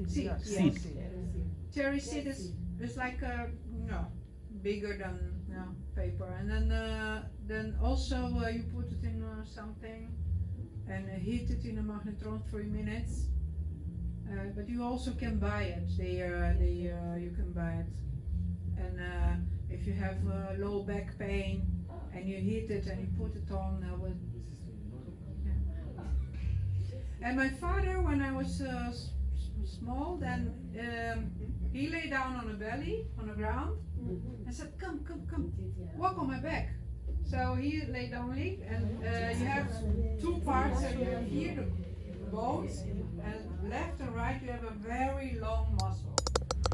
Seed, Yes, Seed. yes, Cherry seed is like bigger than paper, and then also you put it in something and heat it in a magnetron 3 minutes. But you also can buy it. You can buy it, and if you have low back pain and you heat it and you put it on And my father, when I was small, then he lay down on a belly, on the ground, and said, come, walk on my back. So he lay down, and you have two parts, so you have here the bones, and left and right you have a very long muscle,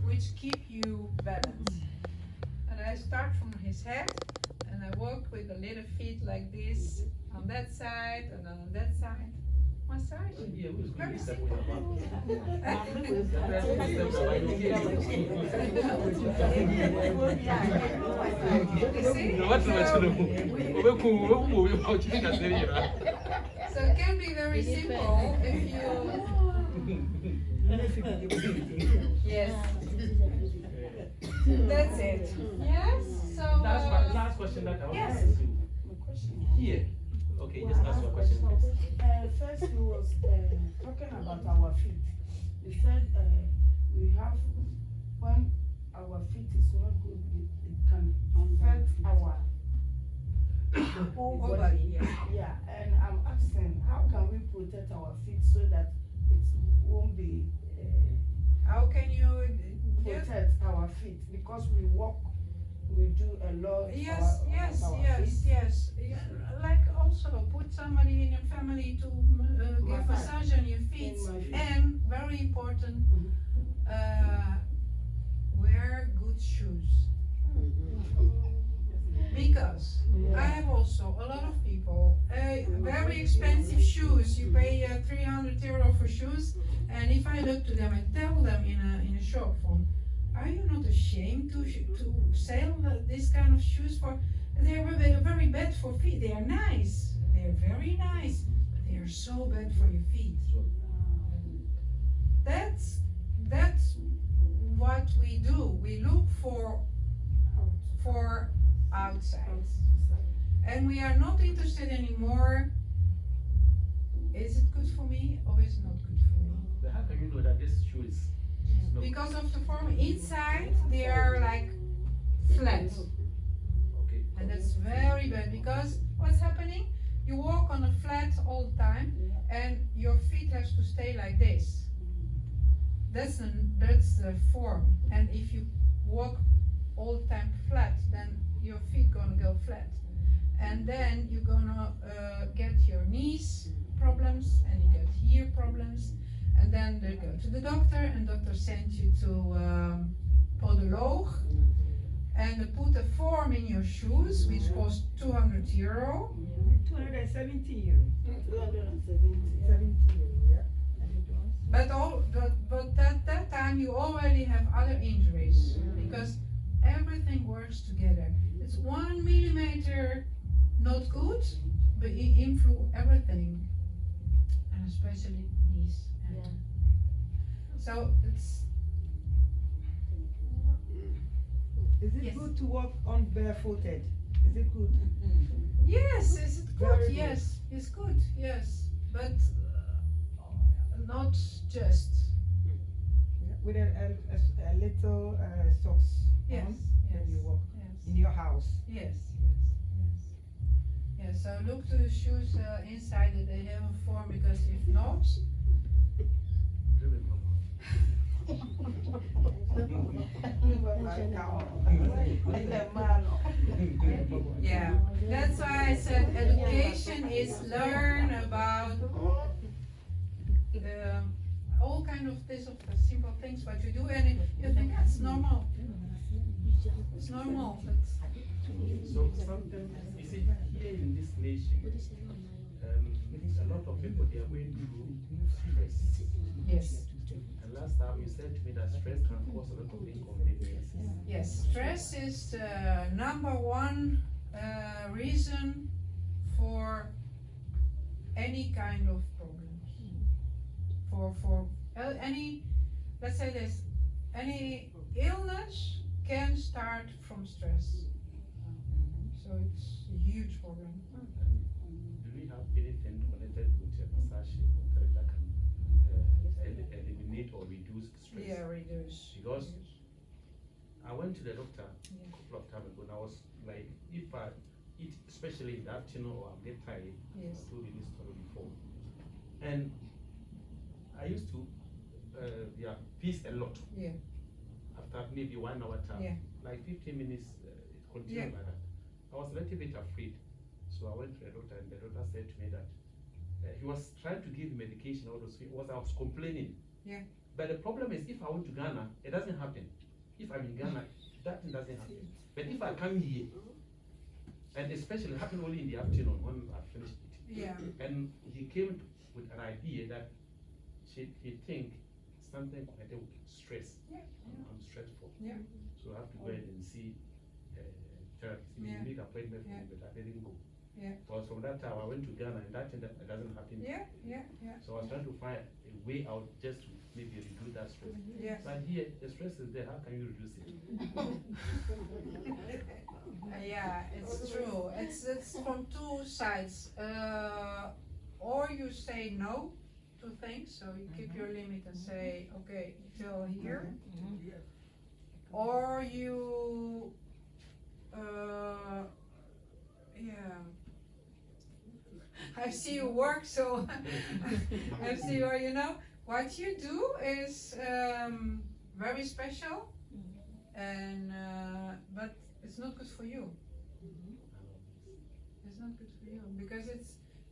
which keep you balanced. And I start from his head, and I walk with the little feet like this, on that side, and then on that side. Massage. Very simple. So it can be very simple if you. Yes. That's it. Yes. So. That's my last question that I want to ask you. Here. Okay, just ask your question, please. First, he was talking about our feet. He said we have, when our feet is not good, it can affect our whole body. Yeah, and I'm asking, how can we protect our feet so that it won't be How can you protect our feet? Because we walk, we do a lot. Yes. Yeah, like also put somebody in your family to give massage on your feet, and very important, wear good shoes. Because I have also a lot of people, very expensive shoes. You pay €300 for shoes, and if I look to them and tell them in a shop from, are you not ashamed to sell this kind of shoes for? They are very bad for feet. They are nice. They are very nice, but they are so bad for your feet. That's what we do. We look for outside, and we are not interested anymore. Is it good for me or is it not good for me? But how can you know that this shoe is No. Because of the form inside, they are like flat. Okay. And that's very bad because what's happening? You walk on a flat all the time and your feet have to stay like this. That's the form. And if you walk all the time flat, then your feet gonna go flat. And then you're gonna get your knees problems and you get ear problems. And then they go to the doctor and doctor sends you to podoloog. And they put a form in your shoes which costs €200. 270 euro. 270. 70 euro, yeah. But that time you already have other injuries because everything works together. It's 1 millimeter not good, but it influences everything, and especially knees. Yeah. So it's Is it Yes. good to walk on barefooted? Is it good? yes, is it Very good? good. Yes, it's good. Yes, but not just. With a little socks Yes, on yes, when you walk yes. in your house. Yes, yes. So look to the shoes inside that they have a form because if not, yeah. That's why I said education is learn about all kind of this of the simple things what you do and you think that's normal. It's normal, but So sometimes, you see, here in this nation, a lot of people, they are going through stress. yes. And last time you said to me that stress can cause a lot of inconveniences. Yes, stress is the number one reason for any kind of problems. For any, let's say this, any illness can start from stress. So it's a huge problem. And do we have anything connected with your massage that can eliminate or reduce stress? Yeah, reduce. Because reduce. I went to the doctor Yeah. a couple of times ago and I was like, if I eat, especially in the afternoon or I get tired, Yes. I told you this story before. And I used to piss a lot. Yeah. After maybe 1 hour time, Yeah. like 15 minutes, it continued Yeah. like that. I was a little bit afraid. So I went to the doctor and the doctor said to me that he was trying to give me medication, all those things. I was complaining. Yeah. But the problem is if I went to Ghana, it doesn't happen. If I'm in Ghana, that thing doesn't happen. But if I come here, and especially happen only in the afternoon when I finished eating. Yeah. And he came with an idea that he think something connected with stress. Yeah. I'm stressful. Yeah. So I have to go ahead and see therapist. Yeah. Make appointment for Yeah. me, but I didn't go. Yeah. Because from that time I went to Ghana and that thing that doesn't happen. Yeah. Yeah. Yeah. So I was trying to find a way out just to maybe reduce that stress. Yeah. But here the stress is there. How can you reduce it? Yeah, it's true. It's from two sides. Or you say no to things, so you keep your limit and say, okay, till here. Or you, yeah. I see you work, so I see you know. What you do is very special, and but it's not good for you. It's not good for you because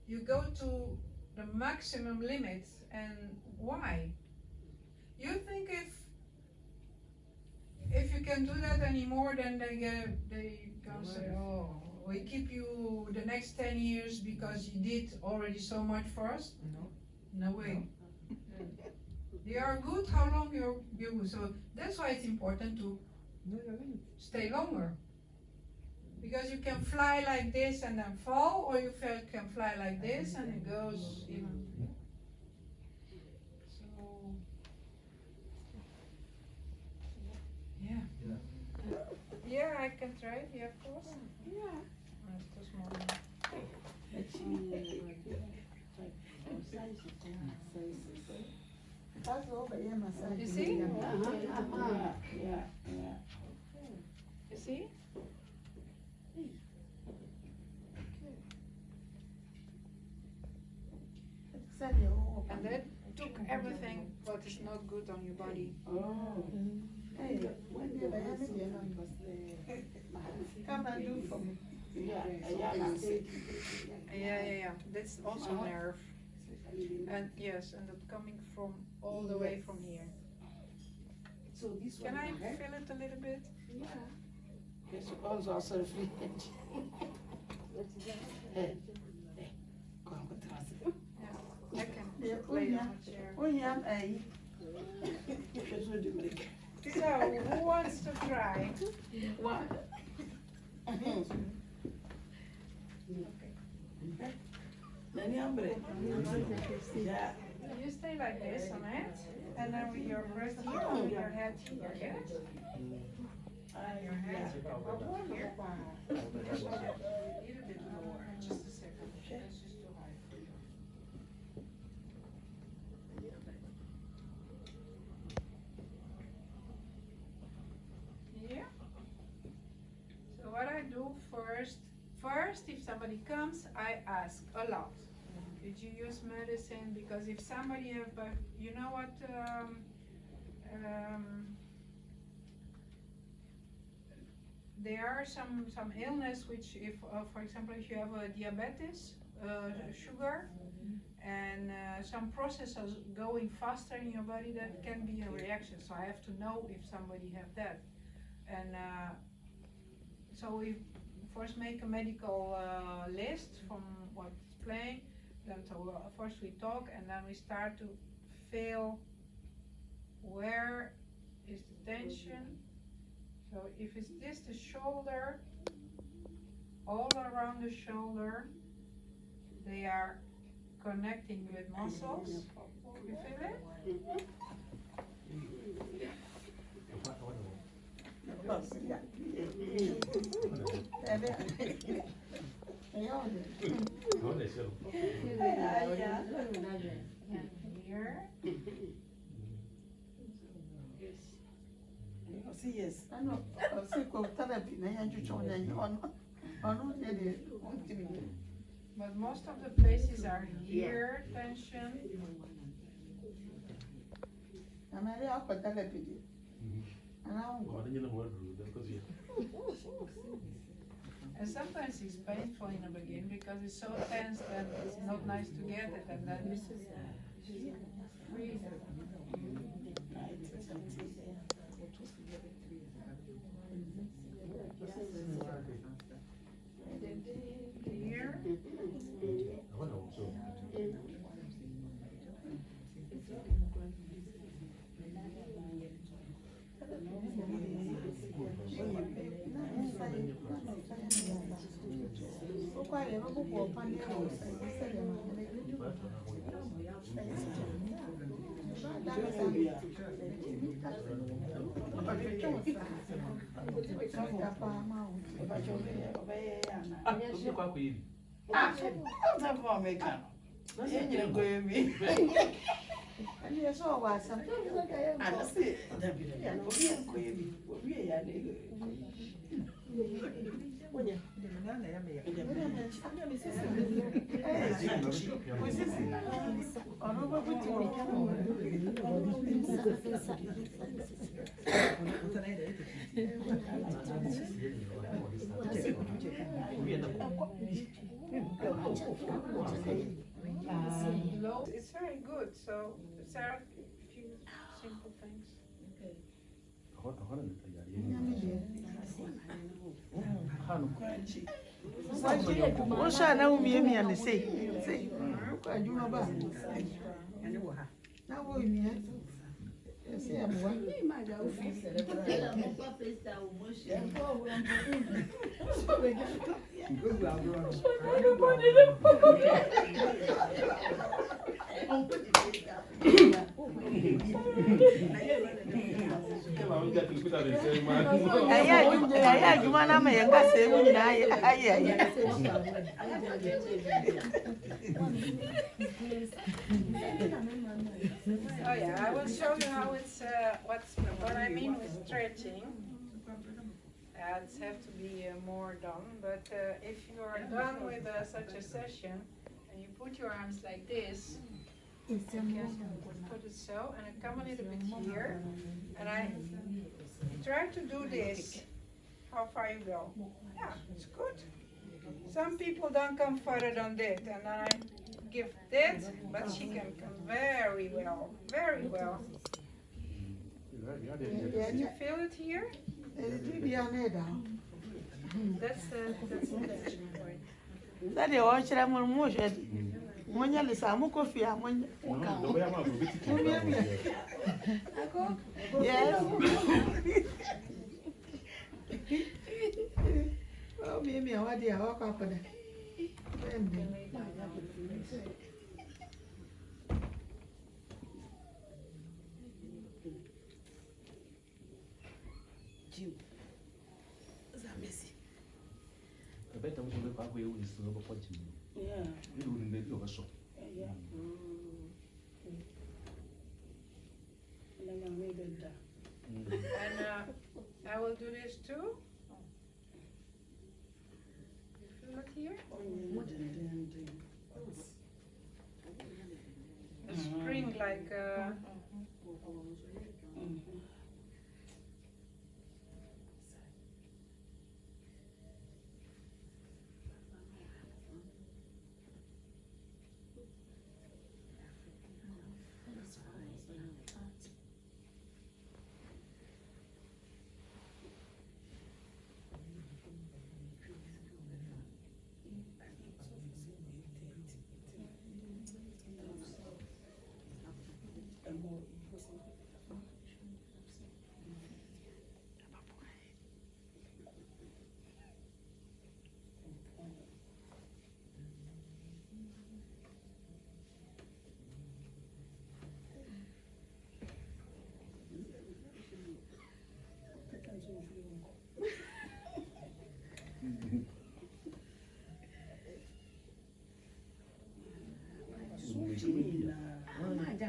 you go to the maximum limit, and why? You think if you can do that anymore, then they gonna say, oh, we keep you the next 10 years because you did already so much for us. No way. They are good how long you're good. So that's why it's important to stay longer. Because you can fly like this and then fall, or you can fly like this and it goes even. So, yeah. Yeah, I can try it, yeah, of course. Yeah. It's too small. You see? Yeah. You see? And that took everything what is not good on your body. Come and do for me. Yeah. That's also nerve. And yes, and that coming from all the way from here. So this Can I feel it a little bit? Yes, also free. I can lay on a chair. So, who wants to try? You stay like this on it, and then with your breast here, and your head here, yes? Your head here. A little bit lower, just a second. That's just too high. Yeah. So what I do first, if somebody comes, I ask a lot. Did you use medicine? Because if somebody have, you know what, there are some illness which, if, for example, if you have a diabetes, sugar, and some processes going faster in your body, that can be a reaction. So I have to know if somebody have that. And so we first make a medical list from what's playing. Then so first we talk, and then we start to feel where is the tension. So if it's this, the shoulder, all around the shoulder, they are connecting with muscles. You feel it? Here. Yes. I know. Psychotherapy. But most of the places are here, tension. And sometimes it's painful in the beginning because it's so tense that it's not nice to get it, and then freeze it. Here. It's very good. So there are a few simple things. Oh yeah, I show you how it's, what I mean with stretching. It's have to be more done, but if you are done with such a session, and you put your arms like this, you can put it so, and I come a little bit here, and I try to do this. How far you go? Yeah, it's good. Some people don't come further than that, and I give that, but she can come very well, very well. Can you feel it here? That's the connection point. That you watch them on motion. When you listen, I'm coffee. I'm on. Yes. Oh, maybe I want to walk up on it. I bet I was going to go away with the rubber punching. Yeah. You wouldn't make your shop. Yeah. And I will do this too. You feel it here? A spring like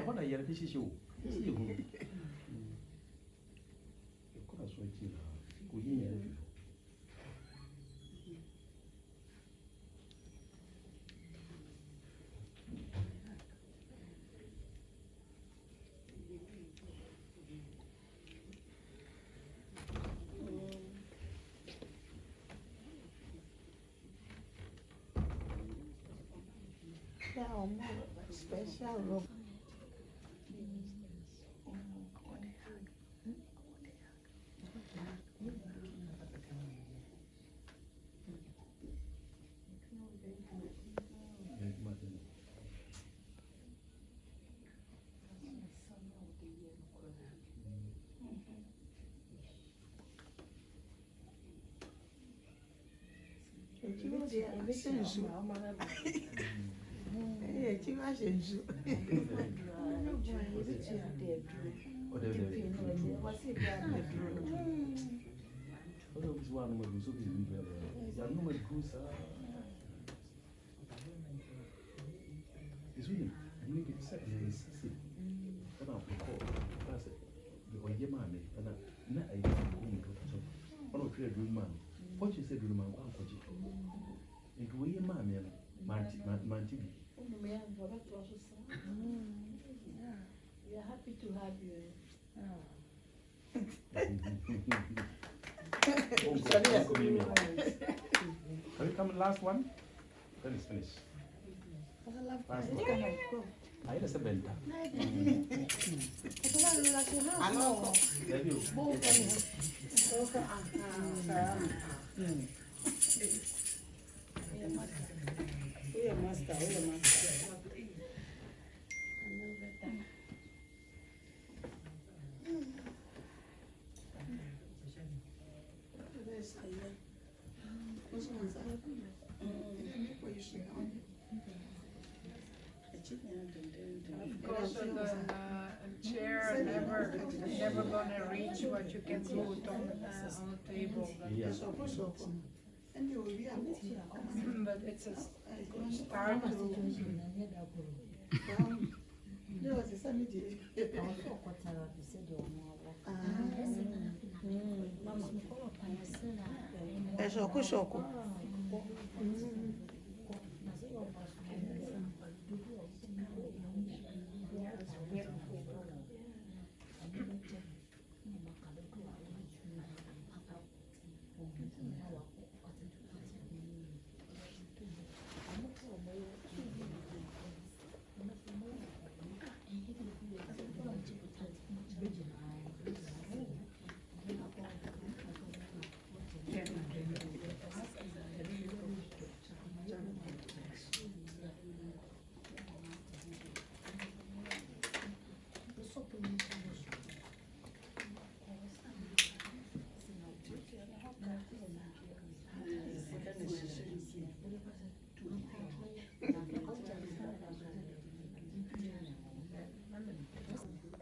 What are your fishes? You could have switched it. Special room. What you said, man, it will be a man, Mantibi. We are happy to have you. Can you come last one? Then it's finished. Last one. I had a benta. Because the chair never gonna reach what you can put on the table. But it's a start to Shoko shoko.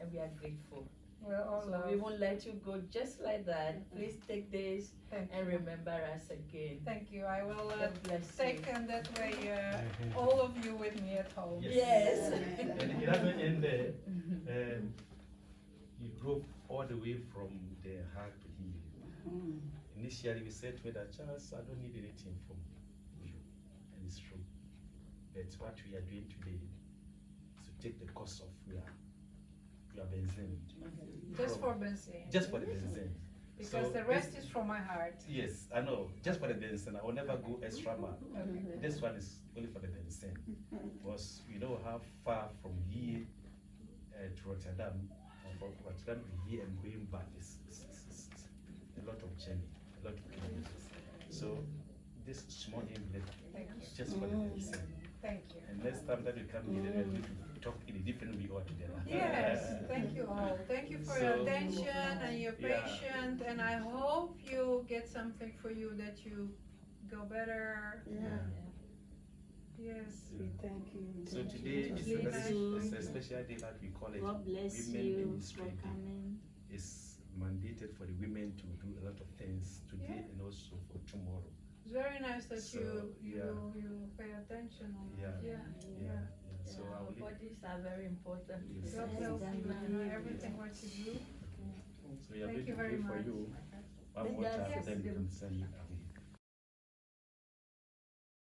And we are grateful. We're all So loved. we won't let you go just like that. Please take this Thank and you. remember us again. Thank you. I will God bless take you. that way all of you with me at home. Yes. And it doesn't end there. You drove all the way from the heart to heal. Initially, we said to her that, Charles, I don't need anything from you. And it's true. But what we are doing today is to take the cost of your benzene. Just for benzene. Just for the benzene. Because So the rest this- is from my heart. Yes, I know. Just for the benzene, I will never go extra mile. Okay. This one is only for the benzene. Because we know how far from here to Rotterdam, from Rotterdam to here and going back is a lot of journey, a lot of kilometers. So this small envelope Thank you. is just for the benzene. Thank you. And next time that we come here, then we're going to talk in a different way altogether. Yes, thank you all. Thank you for your So- attention and your Yeah. patience, and I hope you get something for you that you go better. Yeah. Yes. We thank you. So today is Bless a special day that we call it God bless Women you Ministry for Day. coming. It's mandated for the women to do a lot of things today Yeah. and also for tomorrow. It's very nice that So, you yeah. pay attention on Yeah. it. Yeah. Yeah. So I Our will leave. bodies are very important. Yes. God help you in everything what you do. So we are Thank going you to very pray for much. you. One more Yes. time, then we can send you out.